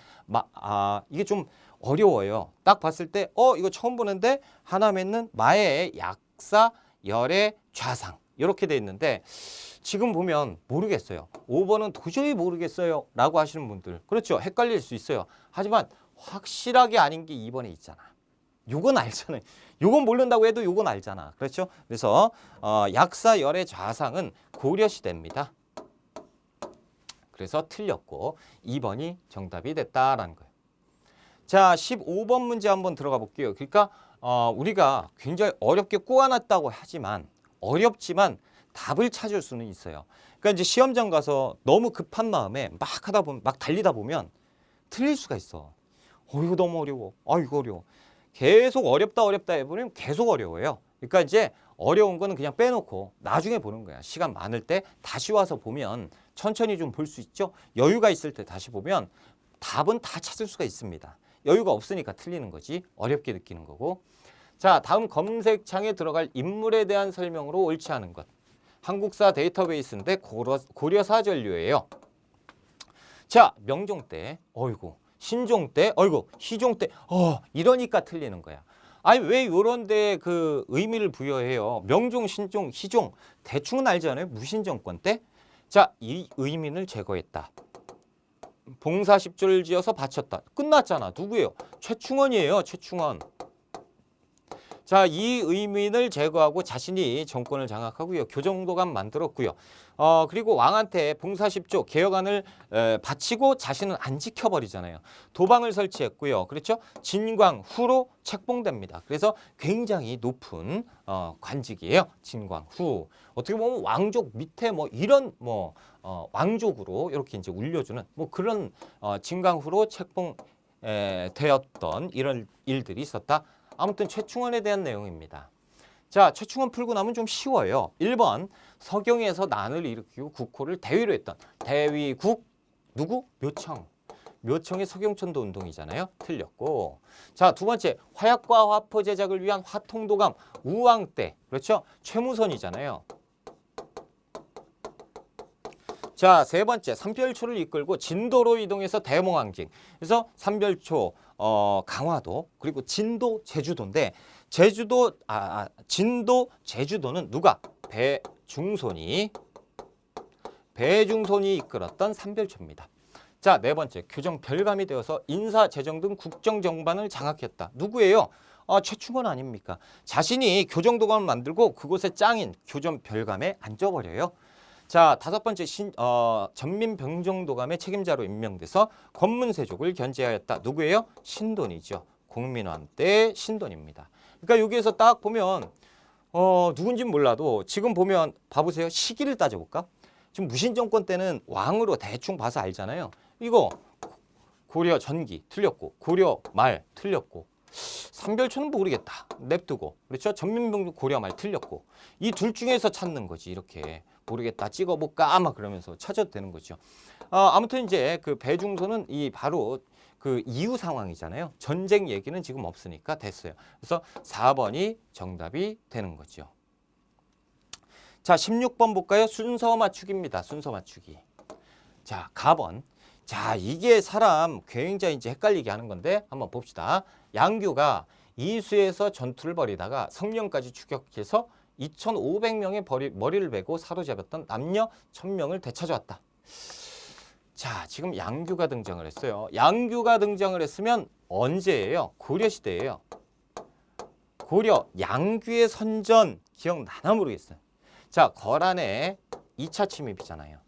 이게 좀 어려워요. 딱 봤을 때 이거 처음 보는데 하남에 있는 마의 약사 열의 좌상 이렇게 돼 있는데 지금 보면 모르겠어요. 5번은 도저히 모르겠어요 라고 하시는 분들 그렇죠. 헷갈릴 수 있어요. 하지만 확실하게 아닌 게 2번에 있잖아. 요건 알잖아요. 요건 모른다고 해도 요건 알잖아. 그렇죠? 그래서 약사열의 좌상은 고려시대입니다. 그래서 틀렸고 2번이 정답이 됐다라는 거예요. 자, 15번 문제 한번 들어가 볼게요. 그러니까 우리가 굉장히 어렵게 꼬아놨다고 하지만 어렵지만 답을 찾을 수는 있어요. 그러니까 이제 시험장 가서 너무 급한 마음에 막 하다 보면 막 달리다 보면 틀릴 수가 있어. 이거 너무 어려워. 이거 어려워. 계속 어렵다 해보면 계속 어려워요. 그러니까 이제 어려운 거는 그냥 빼놓고 나중에 보는 거야. 시간 많을 때 다시 와서 보면 천천히 좀 볼 수 있죠. 여유가 있을 때 다시 보면 답은 다 찾을 수가 있습니다. 여유가 없으니까 틀리는 거지. 어렵게 느끼는 거고. 자, 다음 검색창에 들어갈 인물에 대한 설명으로 옳지 않은 것. 한국사 데이터베이스인데 고려사 전류예요. 자, 명종 때 어이구. 신종 때, 희종 때, 이러니까 틀리는 거야. 아니 왜 요런 데 그 의미를 부여해요? 명종, 신종, 희종 대충은 알잖아요. 무신정권 때. 자, 이 의미를 제거했다. 봉사 10조를 지어서 바쳤다. 끝났잖아. 누구예요? 최충원이에요. 최충원. 자, 이 의민을 제거하고 자신이 정권을 장악하고요. 교정도감 만들었고요. 그리고 왕한테 봉사 10조 개혁안을 바치고 자신은 안 지켜버리잖아요. 도방을 설치했고요. 그렇죠? 진광 후로 책봉됩니다. 그래서 굉장히 높은 관직이에요. 진광 후. 어떻게 보면 왕족 밑에 뭐 이런 왕족으로 이렇게 이제 울려주는 뭐 그런 진광 후로 책봉 되었던 이런 일들이 있었다. 아무튼 최충원에 대한 내용입니다. 자, 최충원 풀고 나면 좀 쉬워요. 1번 서경에서 난을 일으키고 국호를 대위로 했던 대위국 누구? 묘청. 묘청의 서경천도 운동이잖아요. 틀렸고. 자, 두 번째 화약과 화포 제작을 위한 화통도감 우왕 때. 그렇죠? 최무선이잖아요. 자, 세 번째 삼별초를 이끌고 진도로 이동해서 대몽항진. 그래서 삼별초 강화도 그리고 진도 제주도인데 진도 제주도는 누가? 배중손이 이끌었던 삼별초입니다. 자, 네 번째 교정 별감이 되어서 인사 재정 등 국정 정반을 장악했다. 누구예요? 최충원 아닙니까? 자신이 교정도감을 만들고 그곳의 짱인 교정 별감에 앉아버려요. 자, 다섯 번째 전민병정도감의 책임자로 임명돼서 권문세족을 견제하였다. 누구예요? 신돈이죠. 공민왕 때 신돈입니다. 그러니까 여기에서 딱 보면 누군진 몰라도 지금 보면 봐보세요. 시기를 따져볼까? 지금 무신정권 때는 왕으로 대충 봐서 알잖아요. 이거 고려 전기 틀렸고 고려 말 틀렸고 삼별초는 모르겠다 냅두고 그렇죠. 전민병조 고려 말 틀렸고 이 둘 중에서 찾는 거지. 이렇게 모르겠다 찍어볼까 아마 그러면서 찾아도 되는 거죠. 아무튼 이제 그 배중소는 이 바로 그 이후 상황이잖아요. 전쟁 얘기는 지금 없으니까 됐어요. 그래서 4번이 정답이 되는 거죠. 자, 16번 볼까요? 순서 맞추기입니다. 순서 맞추기. 자, 가번. 자, 이게 사람 굉장히 이제 헷갈리게 하는 건데 한번 봅시다. 양규가 이수에서 전투를 벌이다가 성령까지 추격해서 2,500명의 머리를 베고 사로잡았던 남녀 1,000명을 되찾아왔다. 자, 지금 양규가 등장을 했어요. 양규가 등장을 했으면 언제예요? 고려시대예요. 고려 양규의 선전 기억나나 모르겠어요. 자, 거란의 2차 침입이잖아요.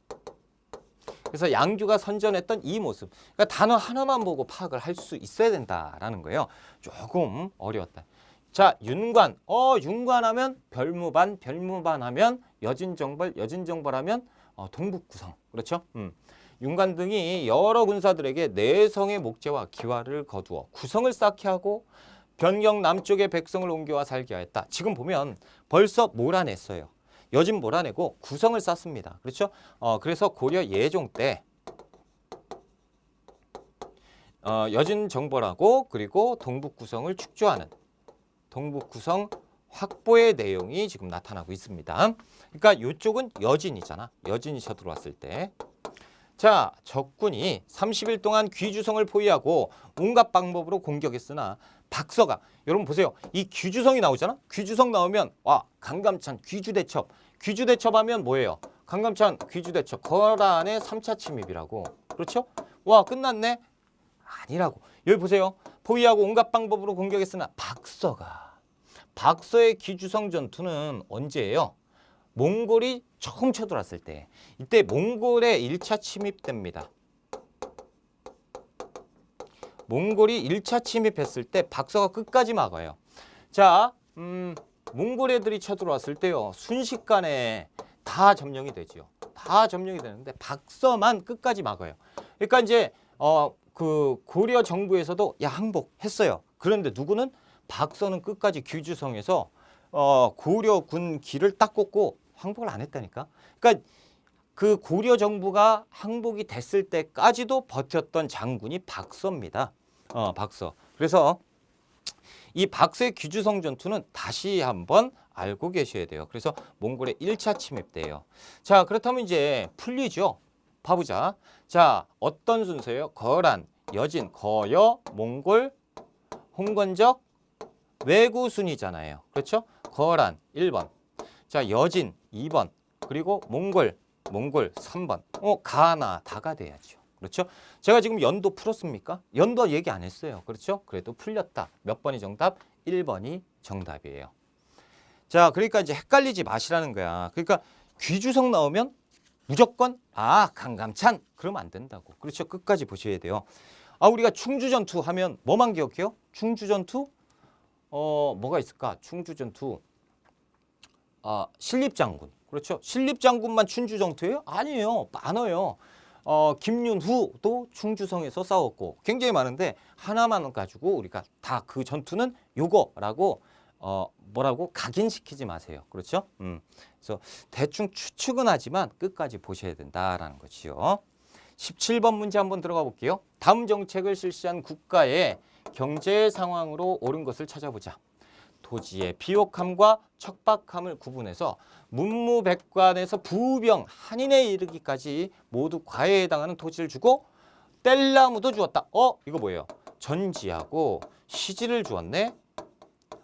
그래서 양규가 선전했던 이 모습. 그러니까 단어 하나만 보고 파악을 할 수 있어야 된다라는 거예요. 조금 어려웠다. 자, 윤관. 윤관하면 별무반, 별무반하면 여진정벌, 여진정벌하면 동북구성. 그렇죠? 윤관 등이 여러 군사들에게 내성의 목재와 기와를 거두어 구성을 쌓게 하고 변경 남쪽의 백성을 옮겨와 살게 하였다. 지금 보면 벌써 몰아냈어요. 여진 몰아내고 구성을 쌓습니다. 그렇죠? 그래서 고려 예종 때 여진 정벌하고 그리고 동북구성을 축조하는 동북구성 확보의 내용이 지금 나타나고 있습니다. 그러니까 이쪽은 여진이잖아. 여진이 쳐들어왔을 때. 자, 적군이 30일 동안 귀주성을 포위하고 온갖 방법으로 공격했으나 박서가 여러분 보세요. 이 귀주성이 나오잖아. 귀주성 나오면 와 강감찬 귀주대첩. 귀주대첩하면 뭐예요? 강감찬 귀주대첩. 거란의 3차 침입이라고. 그렇죠? 와 끝났네? 아니라고. 여기 보세요. 포위하고 온갖 방법으로 공격했으나 박서의 귀주성 전투는 언제예요? 몽골이 처음 쳐들어왔을 때. 이때 몽골의 1차 침입됩니다. 몽골이 1차 침입했을 때 박서가 끝까지 막아요. 자, 몽골 애들이 쳐들어왔을 때요. 순식간에 다 점령이 되죠. 다 점령이 되는데 박서만 끝까지 막아요. 그러니까 이제 그 고려 정부에서도 야 항복했어요. 그런데 누구는 박서는 끝까지 귀주성에서 고려군 길을 딱 꽂고 항복을 안 했다니까. 그러니까 그 고려 정부가 항복이 됐을 때까지도 버텼던 장군이 박서입니다. 박서. 그래서 이 박서의 귀주성 전투는 다시 한번 알고 계셔야 돼요. 그래서 몽골의 1차 침입 때예요. 자, 그렇다면 이제 풀리죠. 봐보자. 자, 어떤 순서예요? 거란, 여진, 거여, 몽골, 홍건적, 왜구순이잖아요. 그렇죠? 거란 1번. 자, 여진 2번. 그리고 몽골 3번. 가나 다가 돼야죠. 그렇죠? 제가 지금 연도 풀었습니까? 연도 얘기 안 했어요. 그렇죠? 그래도 풀렸다. 몇 번이 정답? 1번이 정답이에요. 자, 그러니까 이제 헷갈리지 마시라는 거야. 그러니까 귀주성 나오면 무조건 강감찬 그러면 안 된다고. 그렇죠? 끝까지 보셔야 돼요. 우리가 충주전투 하면 뭐만 기억해요? 충주전투? 뭐가 있을까? 충주전투. 신립장군. 그렇죠? 신립장군만 충주전투예요? 아니에요. 많아요. 김윤후도 충주성에서 싸웠고 굉장히 많은데 하나만 가지고 우리가 다 그 전투는 요거라고 뭐라고 각인시키지 마세요. 그렇죠? 그래서 대충 추측은 하지만 끝까지 보셔야 된다라는 거지요. 17번 문제 한번 들어가 볼게요. 다음 정책을 실시한 국가의 경제 상황으로 옳은 것을 찾아보자. 토지의 비옥함과 척박함을 구분해서 문무백관에서 부병 한인에 이르기까지 모두 과외에 해당하는 토지를 주고 뗄나무도 주었다. 이거 뭐예요? 전지하고 시지를 주었네.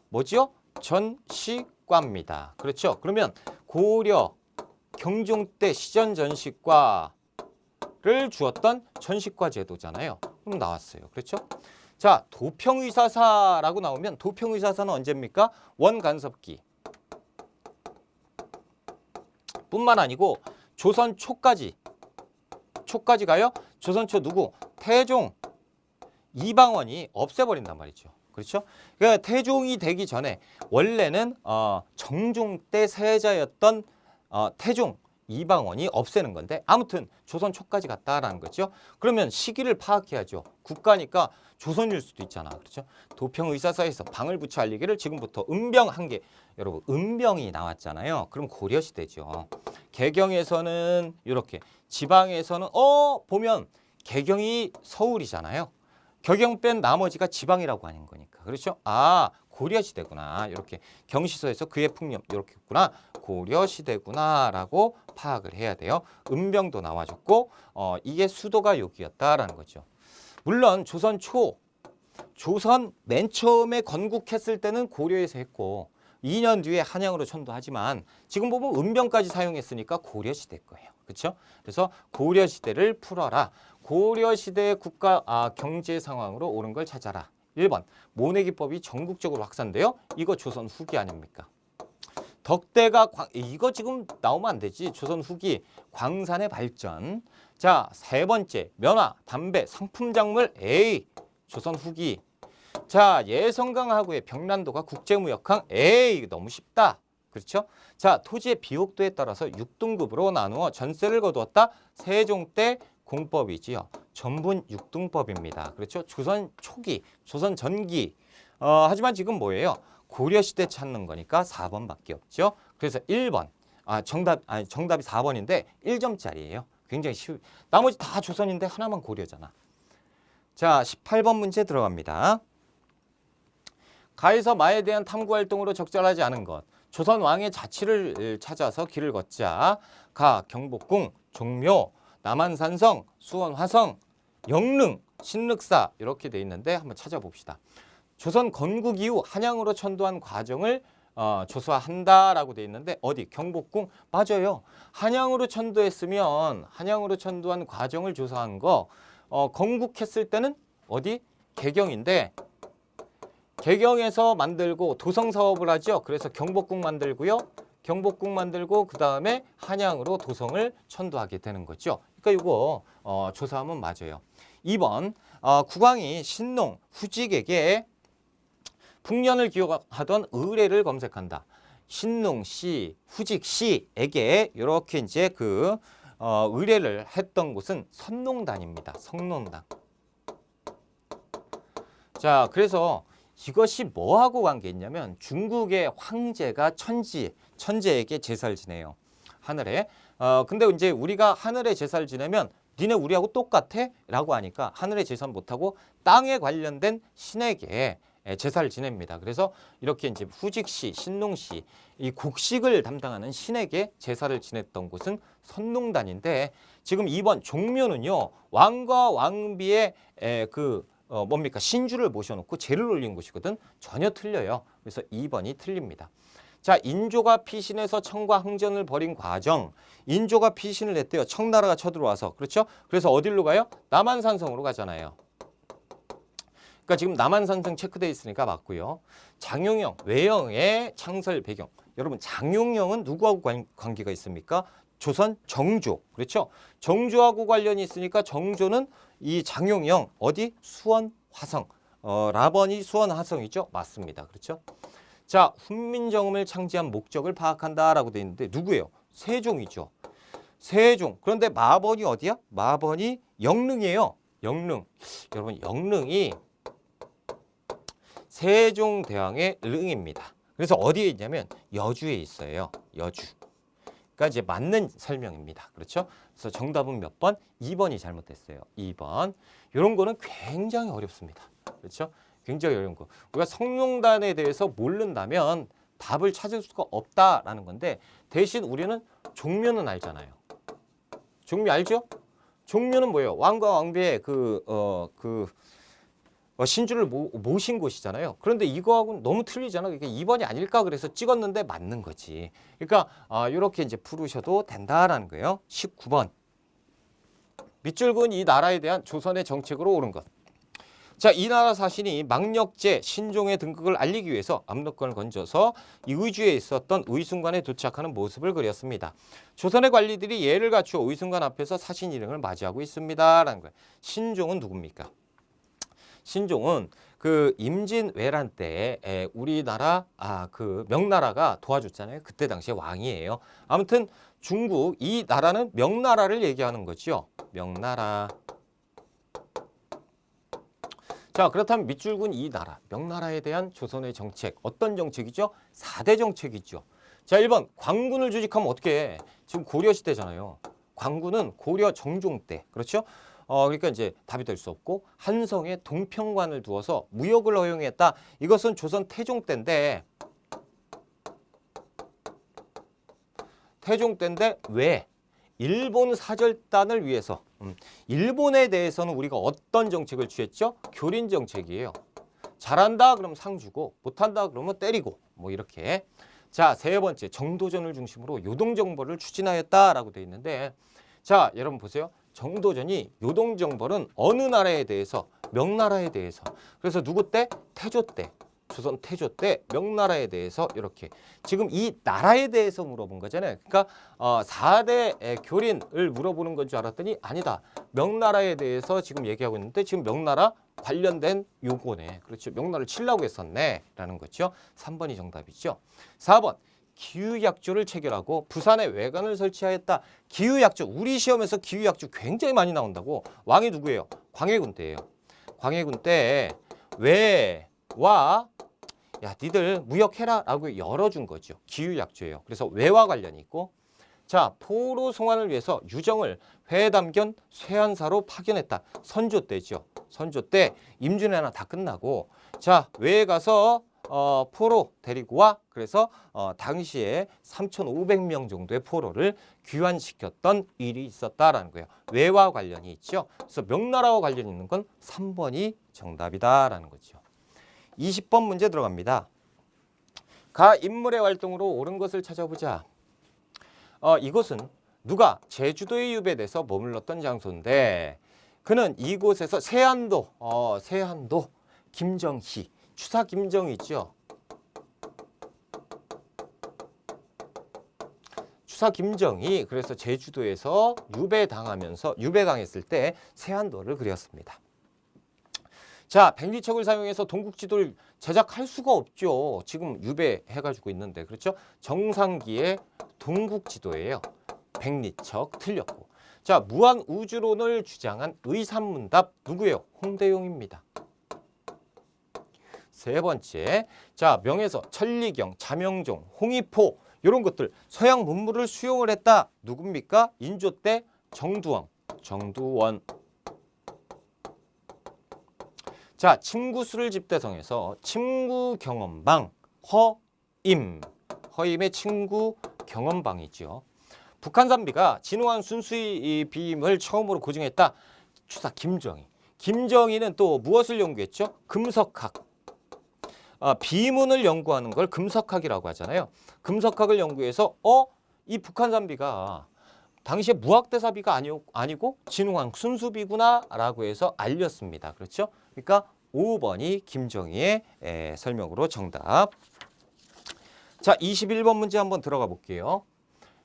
뭐지요? 전시과입니다. 그렇죠? 그러면 고려 경종 때 시전 전시과를 주었던 전시과 제도잖아요. 그럼 나왔어요. 그렇죠? 자, 도평의사사라고 나오면 도평의사사는 언제입니까? 원간섭기 뿐만 아니고 조선 초까지 가요. 조선 초 누구? 태종 이방원이 없애버린단 말이죠. 그렇죠? 그러니까 태종이 되기 전에 원래는 정종 때 세자였던 태종 이방원이 없애는 건데 아무튼 조선 초까지 갔다라는 거죠. 그러면 시기를 파악해야죠. 국가니까 조선일 수도 있잖아. 그렇죠? 도평의사서에서 방을 붙여 알리기를 지금부터 은병 한 개. 여러분 은병이 나왔잖아요. 그럼 고려시대죠. 개경에서는 이렇게 지방에서는 보면 개경이 서울이잖아요. 개경 뺀 나머지가 지방이라고 하는 거니까. 그렇죠? 아 고려시대구나. 이렇게 경시서에서 그의 풍렴 이렇게 있구나. 고려시대구나라고 파악을 해야 돼요. 은병도 나와줬고 이게 수도가 여기였다라는 거죠. 물론 조선 맨 처음에 건국했을 때는 고려에서 했고 2년 뒤에 한양으로 천도하지만 지금 보면 은병까지 사용했으니까 고려시대 거예요. 그렇죠? 그래서 고려시대를 풀어라. 고려시대 국가 경제 상황으로 옳은 걸 찾아라. 1번 모내기법이 전국적으로 확산돼요. 이거 조선 후기 아닙니까? 덕대가 이거 지금 나오면 안 되지. 조선 후기 광산의 발전. 자, 세 번째 면화, 담배, 상품 작물 조선 후기. 자, 예성강하고의 병란도가 국제무역항 너무 쉽다. 그렇죠? 자, 토지의 비옥도에 따라서 6등급으로 나누어 전세를 거두었다. 세종 때 공법이지요. 전분 6등법입니다. 그렇죠? 조선 초기, 조선 전기. 하지만 지금 뭐예요? 고려시대 찾는 거니까 4번밖에 없죠. 그래서 1번. 정답이 4번인데 1점짜리예요. 굉장히 쉬워. 나머지 다 조선인데 하나만 고려잖아. 자, 18번 문제 들어갑니다. 가에서 마에 대한 탐구 활동으로 적절하지 않은 것. 조선 왕의 자치를 찾아서 길을 걷자. 가, 경복궁, 종묘, 남한산성, 수원화성, 영릉, 신륵사 이렇게 돼 있는데 한번 찾아봅시다. 조선 건국 이후 한양으로 천도한 과정을 조사한다라고 돼 있는데 어디? 경복궁? 맞아요. 한양으로 천도했으면 한양으로 천도한 과정을 조사한 거 건국했을 때는 어디? 개경인데 개경에서 만들고 도성 사업을 하죠. 그래서 경복궁 만들고요. 경복궁 만들고 그 다음에 한양으로 도성을 천도하게 되는 거죠. 그러니까 이거 조사하면 맞아요. 2번 국왕이 신농, 후직에게 풍년을 기억하던 의례를 검색한다. 신농 씨, 후직 씨에게 이렇게 이제 의례를 했던 곳은 선농단입니다. 성농단. 자, 그래서 이것이 뭐하고 관계 있냐면 중국의 황제가 천재에게 제사를 지내요. 하늘에. 근데 이제 우리가 하늘에 제사를 지내면 니네 우리하고 똑같아? 라고 하니까 하늘에 제사는 못하고 땅에 관련된 신에게 제사를 지냅니다. 그래서 이렇게 이제 후직시, 신농시, 이 곡식을 담당하는 신에게 제사를 지냈던 곳은 선농단인데 지금 2번 종묘는요. 왕과 왕비의 신주를 모셔놓고 제를 올린 곳이거든. 전혀 틀려요. 그래서 2번이 틀립니다. 자, 인조가 피신해서 청과 항전을 벌인 과정. 인조가 피신을 했대요. 청나라가 쳐들어와서. 그렇죠? 그래서 어디로 가요? 남한산성으로 가잖아요. 그러니까 지금 남한산성 체크되어 있으니까 맞고요. 장용영, 외영의 창설 배경. 여러분 장용영은 누구하고 관계가 있습니까? 조선 정조. 그렇죠? 정조하고 관련이 있으니까 정조는 이 장용영 어디? 수원 화성. 라번이 수원 화성이죠? 맞습니다. 그렇죠? 자, 훈민정음을 창제한 목적을 파악한다라고 돼 있는데 누구예요? 세종이죠. 세종. 그런데 마번이 어디야? 마번이 영릉이에요. 영릉. 여러분 영릉이 세종대왕의 릉입니다. 그래서 어디에 있냐면 여주에 있어요. 여주. 그러니까 이제 맞는 설명입니다. 그렇죠? 그래서 정답은 몇 번? 2번이 잘못됐어요. 2번. 이런 거는 굉장히 어렵습니다. 그렇죠? 굉장히 어려운 거. 우리가 성농단에 대해서 모른다면 답을 찾을 수가 없다라는 건데 대신 우리는 종묘는 알잖아요. 종묘 알죠? 종묘는 뭐예요? 왕과 왕비의 신주를 모신 곳이잖아요. 그런데 이거하고는 너무 틀리잖아. 그러니까 2번이 아닐까 그래서 찍었는데 맞는 거지. 그러니까 이렇게 이제 풀으셔도 된다라는 거예요. 19번. 밑줄은 이 나라에 대한 조선의 정책으로 옳은 것. 자, 이 나라 사신이 망력제 신종의 등극을 알리기 위해서 압록강을 건져서 이 의주에 있었던 의순관에 도착하는 모습을 그렸습니다. 조선의 관리들이 예를 갖추어 의순관 앞에서 사신 일행을 맞이하고 있습니다. 라는 거예요. 신종은 누굽니까? 신종은 그 임진왜란 때 우리나라 그 명나라가 도와줬잖아요. 그때 당시에 왕이에요. 아무튼 중국 이 나라는 명나라를 얘기하는 거죠. 명나라. 자, 그렇다면 밑줄근 이 나라, 명나라에 대한 조선의 정책, 어떤 정책이죠? 4대 정책이죠. 자, 1번 광군을 조직하면 어떻게 해? 지금 고려시대잖아요. 광군은 고려 정종 때, 그렇죠? 그러니까 이제 답이 될 수 없고 한성에 동평관을 두어서 무역을 허용했다. 이것은 조선 태종 때인데 왜? 일본 사절단을 위해서 일본에 대해서는 우리가 어떤 정책을 취했죠? 교린 정책이에요. 잘한다 그러면 상 주고 못한다 그러면 때리고 뭐 이렇게. 자, 세 번째 정도전을 중심으로 요동정벌을 추진하였다라고 돼 있는데 자, 여러분 보세요. 정도전이 요동정벌은 어느 나라에 대해서? 명나라에 대해서. 그래서 누구 때? 태조 때. 조선 태조 때 명나라에 대해서 이렇게 지금 이 나라에 대해서 물어본 거잖아요. 그러니까 4대 교린을 물어보는 건 줄 알았더니 아니다. 명나라에 대해서 지금 얘기하고 있는데 지금 명나라 관련된 요거네. 그렇죠. 명나라를 치려고 했었네 라는 거죠. 3번이 정답이죠. 4번 기후약조를 체결하고 부산에 외관을 설치하였다. 기후약조, 우리 시험에서 기후약조 굉장히 많이 나온다고. 왕이 누구예요? 광해군 때예요. 광해군 때 외와 야 니들 무역해라 라고 열어준 거죠. 기후약조예요. 그래서 외와 관련이 있고 자, 포로 송환을 위해서 유정을 회담견 쇠한사로 파견했다. 선조 때죠. 선조 때 임진왜란 다 끝나고 자, 외에 가서 포로 데리고 와. 그래서 당시에 3,500명 정도의 포로를 귀환시켰던 일이 있었다라는 거예요. 외와 관련이 있죠. 그래서 명나라와 관련이 있는 건 3번이 정답이다라는 거죠. 20번 문제 들어갑니다. 가 인물의 활동으로 옳은 것을 찾아보자. 이곳은 누가 제주도에 유배돼서 머물렀던 장소인데 그는 이곳에서 세안도 김정희 추사 김정희죠. 추사 김정희 그래서 제주도에서 유배당했을 때 세안도를 그렸습니다. 자, 백리척을 사용해서 동국지도를 제작할 수가 없죠. 지금 유배해가지고 있는데 그렇죠? 정상기의 동국지도예요. 백리척 틀렸고. 자, 무한우주론을 주장한 의산문답 누구예요? 홍대용입니다. 세 번째, 자 명에서 천리경, 자명종, 홍의포 이런 것들 서양 문물을 수용을 했다. 누굽니까? 인조 때 정두원. 자, 침구술을 집대성에서 침구경험방 허임의 침구경험방이죠. 북한산비가 진화한 순수의 비임을 처음으로 고증했다. 추사 김정희. 김정희는 또 무엇을 연구했죠? 금석학. 비문을 연구하는 걸 금석학이라고 하잖아요. 금석학을 연구해서 이 북한산비가 당시에 무학대사비가 아니고 진흥왕 순수비구나라고 해서 알렸습니다. 그렇죠? 그러니까 5번이 김정희의 설명으로 정답. 자, 21번 문제 한번 들어가 볼게요.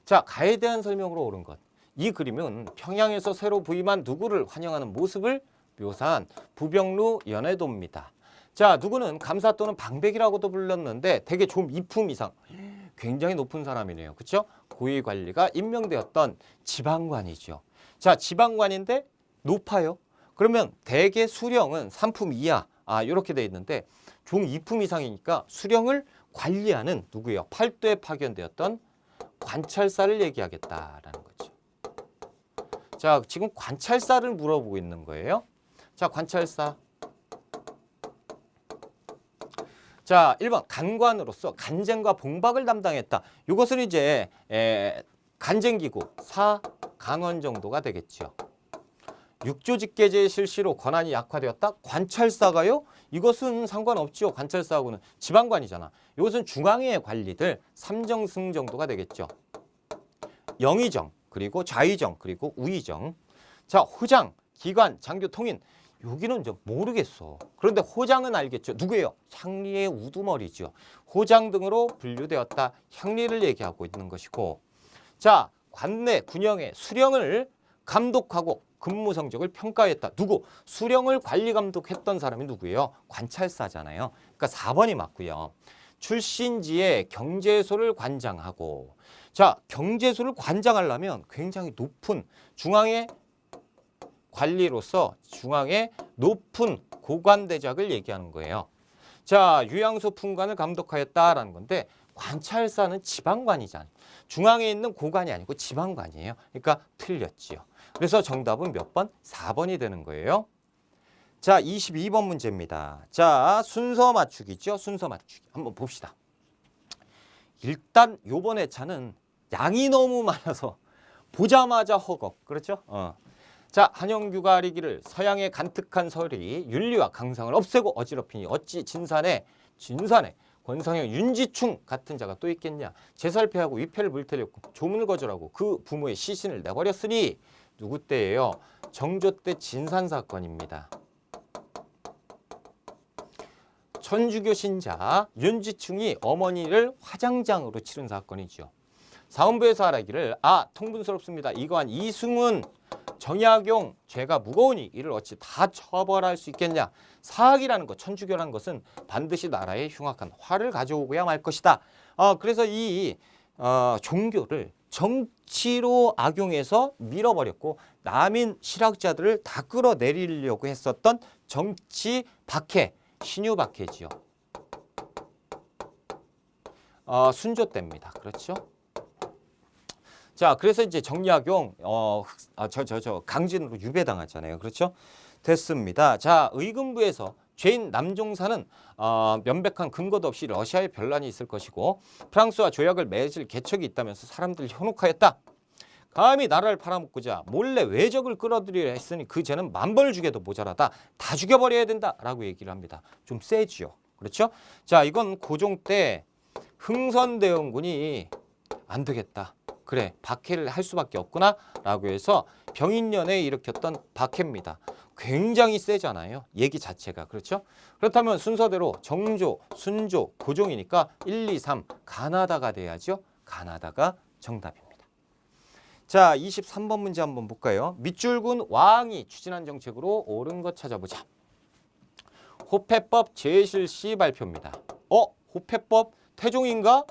자, 가에 대한 설명으로 옳은 것. 이 그림은 평양에서 새로 부임한 누구를 환영하는 모습을 묘사한 부병루 연해도입니다. 자, 누구는 감사 또는 방백이라고도 불렀는데 되게 좀 이품 이상 굉장히 높은 사람이네요. 그렇죠? 고위 관리가 임명되었던 지방관이죠. 자, 지방관인데 높아요. 그러면 대개 수령은 3품 이하 이렇게 돼 있는데 종 2품 이상이니까 수령을 관리하는 누구예요? 팔도에 파견되었던 관찰사를 얘기하겠다라는 거죠. 자, 지금 관찰사를 물어보고 있는 거예요. 자, 관찰사. 자, 1번 간관으로서 간쟁과 봉박을 담당했다. 이것은 이제 간쟁기구 사간원 정도가 되겠죠. 육조직계제의 실시로 권한이 약화되었다. 관찰사가요? 이것은 상관없죠. 관찰사하고는 지방관이잖아. 이것은 중앙의 관리들 삼정승 정도가 되겠죠. 영의정 그리고 좌의정 그리고 우의정. 자, 호장, 기관, 장교, 통인. 여기는 이제 모르겠어. 그런데 호장은 알겠죠. 누구예요? 향리의 우두머리죠. 호장 등으로 분류되었다. 향리를 얘기하고 있는 것이고. 자, 관내 군영의 수령을 감독하고 근무 성적을 평가했다. 누구? 수령을 관리 감독했던 사람이 누구예요? 관찰사잖아요. 그러니까 4번이 맞고요. 출신지에 경제소를 관장하고, 자, 경제소를 관장하려면 굉장히 높은 중앙의 관리로서 중앙의 높은 고관대작을 얘기하는 거예요. 자, 유양소 품관을 감독하였다라는 건데 관찰사는 지방관이잖아요. 중앙에 있는 고관이 아니고 지방관이에요. 그러니까 틀렸지요. 그래서 정답은 몇 번? 4번이 되는 거예요. 자, 22번 문제입니다. 자, 순서 맞추기죠. 순서 맞추기. 한번 봅시다. 일단 요번 회차는 양이 너무 많아서 보자마자 허걱. 그렇죠? 자, 한영규가 아리기를 서양의 간특한 설이 윤리와 강상을 없애고 어지럽히니 어찌 진산에 권상형, 윤지충 같은 자가 또 있겠냐. 제살패하고 위패를 물태렸고 조문을 거절하고 그 부모의 시신을 내버렸으니 누구 때예요? 정조 때 진산 사건입니다. 천주교 신자 윤지충이 어머니를 화장장으로 치른 사건이죠. 사원부에서 하라기를 통분스럽습니다. 이거한 이승훈 정약용 죄가 무거우니 이를 어찌 다 처벌할 수 있겠냐. 사학이라는 것, 천주교라는 것은 반드시 나라에 흉악한 화를 가져오고야 말 것이다. 그래서 이 종교를 정치로 악용해서 밀어버렸고 남인 실학자들을 다 끌어내리려고 했었던 정치 박해, 신유 박해지요. 순조 때입니다. 그렇죠? 자, 그래서 이제 정약용 강진으로 유배당하잖아요. 그렇죠? 됐습니다. 자, 의금부에서 죄인 남종사는 명백한 근거도 없이 러시아에 변란이 있을 것이고 프랑스와 조약을 맺을 개척이 있다면서 사람들을 현혹하였다. 감히 나라를 팔아먹고자 몰래 외적을 끌어들이려 했으니 그 죄는 만벌을 주게도 모자라다. 다 죽여버려야 된다라고 얘기를 합니다. 좀 세지요. 그렇죠? 자, 이건 고종 때 흥선대원군이 안 되겠다. 그래, 박해를 할 수밖에 없구나 라고 해서 병인년에 일으켰던 박해입니다. 굉장히 세잖아요. 얘기 자체가. 그렇죠? 그렇다면 순서대로 정조, 순조, 고종이니까 1, 2, 3 가나다가 돼야죠. 가나다가 정답입니다. 자, 23번 문제 한번 볼까요? 밑줄군 왕이 추진한 정책으로 옳은 것 찾아보자. 호패법 재실시 발표입니다. 호패법 태종인가?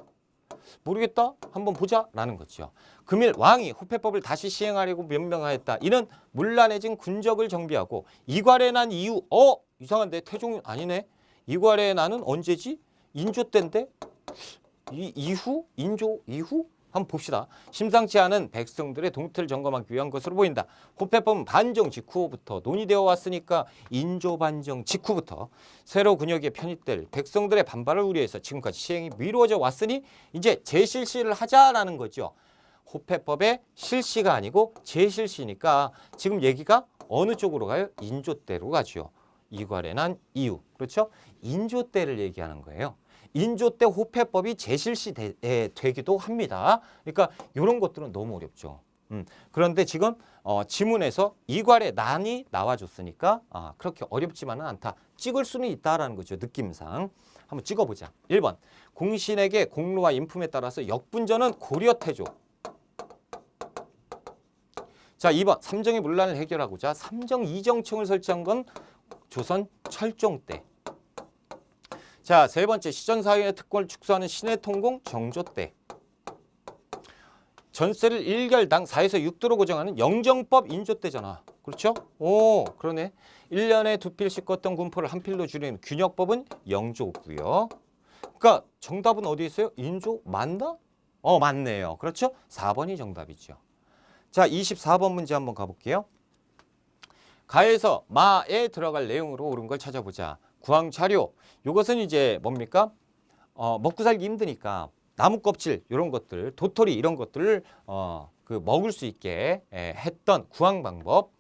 모르겠다. 한번 보자 라는 거죠. 금일 왕이 호패법을 다시 시행하려고 명명하였다. 이는 문란해진 군적을 정비하고 이괄의 난 이후 이상한데 태종 아니네. 이괄의 난은 언제지? 인조 때인데? 이후? 인조 이후? 한번 봅시다. 심상치 않은 백성들의 동태를 점검하기 위한 것으로 보인다. 호패법은 반정 직후부터 논의되어 왔으니까 인조 반정 직후부터 새로 군역에 편입될 백성들의 반발을 우려해서 지금까지 시행이 미루어져 왔으니 이제 재실시를 하자라는 거죠. 호패법의 실시가 아니고 재실시니까 지금 얘기가 어느 쪽으로 가요? 인조 때로 가죠. 이괄의 난 이후. 그렇죠? 인조 때를 얘기하는 거예요. 인조 때 호패법이 재실시 되기도 합니다. 그러니까 이런 것들은 너무 어렵죠. 그런데 지금 지문에서 이괄의 난이 나와줬으니까 그렇게 어렵지만은 않다. 찍을 수는 있다라는 거죠. 느낌상. 한번 찍어보자. 1번. 공신에게 공로와 인품에 따라서 역분전은 고려태조. 자, 2번. 삼정의 문란을 해결하고자 삼정 이정청을 설치한 건 조선 철종 때. 자, 세 번째. 시전사회의 특권을 축소하는 신해통공 정조 때. 전세를 1결당 4에서 6도로 고정하는 영정법 인조 때잖아. 그렇죠? 오, 그러네. 1년에 2필씩 껐던 군포를 한 필로 줄이는 균역법은 영조고요. 그러니까 정답은 어디 있어요? 인조 맞나? 맞네요. 그렇죠? 4번이 정답이죠. 자, 24번 문제 한번 가볼게요. 가에서 마에 들어갈 내용으로 옳은 걸 찾아보자. 구황차료. 이것은 이제 뭡니까? 먹고 살기 힘드니까 나무 껍질 이런 것들, 도토리 이런 것들을 먹을 수 있게 했던 구황 방법.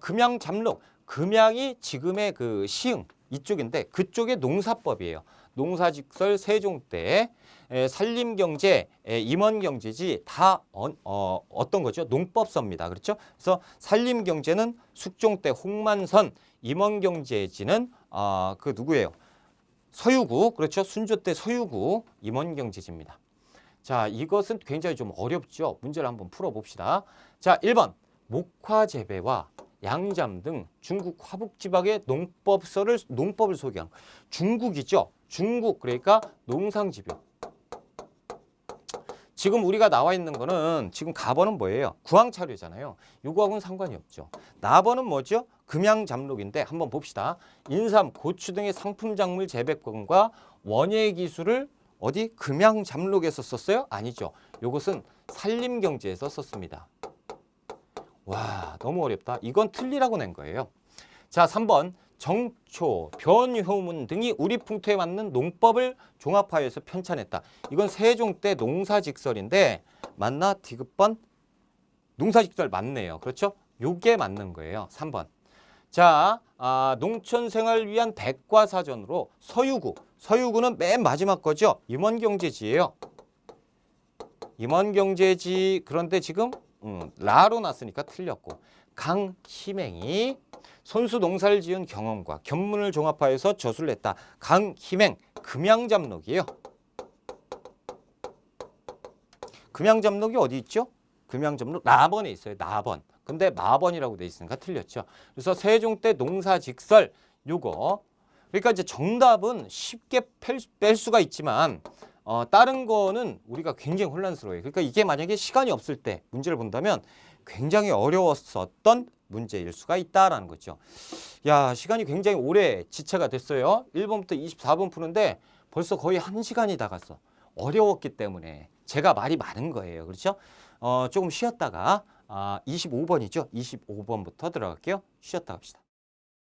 금양 잠록. 금양이 지금의 그 시흥 이쪽인데 그쪽의 농사법이에요. 농사직설 세종 때 산림경제, 임원경제지 다 어떤 거죠? 농법서입니다. 그렇죠? 그래서 산림경제는 숙종 때 홍만선, 임원경제지는 그 누구예요? 서유구. 그렇죠? 순조 때 서유구 임원경제지입니다. 자, 이것은 굉장히 좀 어렵죠. 문제를 한번 풀어봅시다. 자, 1번. 목화 재배와 양잠 등 중국 화북 지방의 농법을 소개한 중국이죠. 중국 그러니까 농상집요. 지금 우리가 나와 있는 거는 지금 가번은 뭐예요? 구황차류잖아요. 요거하고는 상관이 없죠. 나번은 뭐죠? 금양잡록인데 한번 봅시다. 인삼, 고추 등의 상품 작물 재배권과 원예 기술을 어디 금양잡록에서 썼어요? 아니죠. 요것은 산림경제에서 썼습니다. 와, 너무 어렵다. 이건 틀리라고 낸 거예요. 자, 3번. 정초, 변효문 등이 우리 풍토에 맞는 농법을 종합하여서 편찬했다. 이건 세종 때 농사직설인데 맞나? 디귿번? 농사직설 맞네요. 그렇죠? 요게 맞는 거예요. 3번. 자, 농촌생활을 위한 백과사전으로 서유구. 서유구는 맨 마지막 거죠. 임원경제지예요. 임원경제지. 그런데 지금 라로 났으니까 틀렸고. 강희맹이 손수 농사를 지은 경험과 견문을 종합하여서 저술을 했다. 강희맹 금양잡록이에요. 금양잡록이 어디 있죠? 금양잡록 나번에 있어요. 나번. 근데 마번이라고 돼 있으니까 틀렸죠. 그래서 세종 때 농사직설 요거. 그러니까 이제 정답은 쉽게 뺄 수가 있지만 다른 거는 우리가 굉장히 혼란스러워요. 그러니까 이게 만약에 시간이 없을 때 문제를 본다면 굉장히 어려웠었던 문제일 수가 있다라는 거죠. 야, 시간이 굉장히 오래 지체가 됐어요. 1번부터 24번 푸는데 벌써 거의 1시간이 다 갔어. 어려웠기 때문에 제가 말이 많은 거예요. 그렇죠? 조금 쉬었다가 25번이죠. 25번부터 들어갈게요. 쉬었다 갑시다.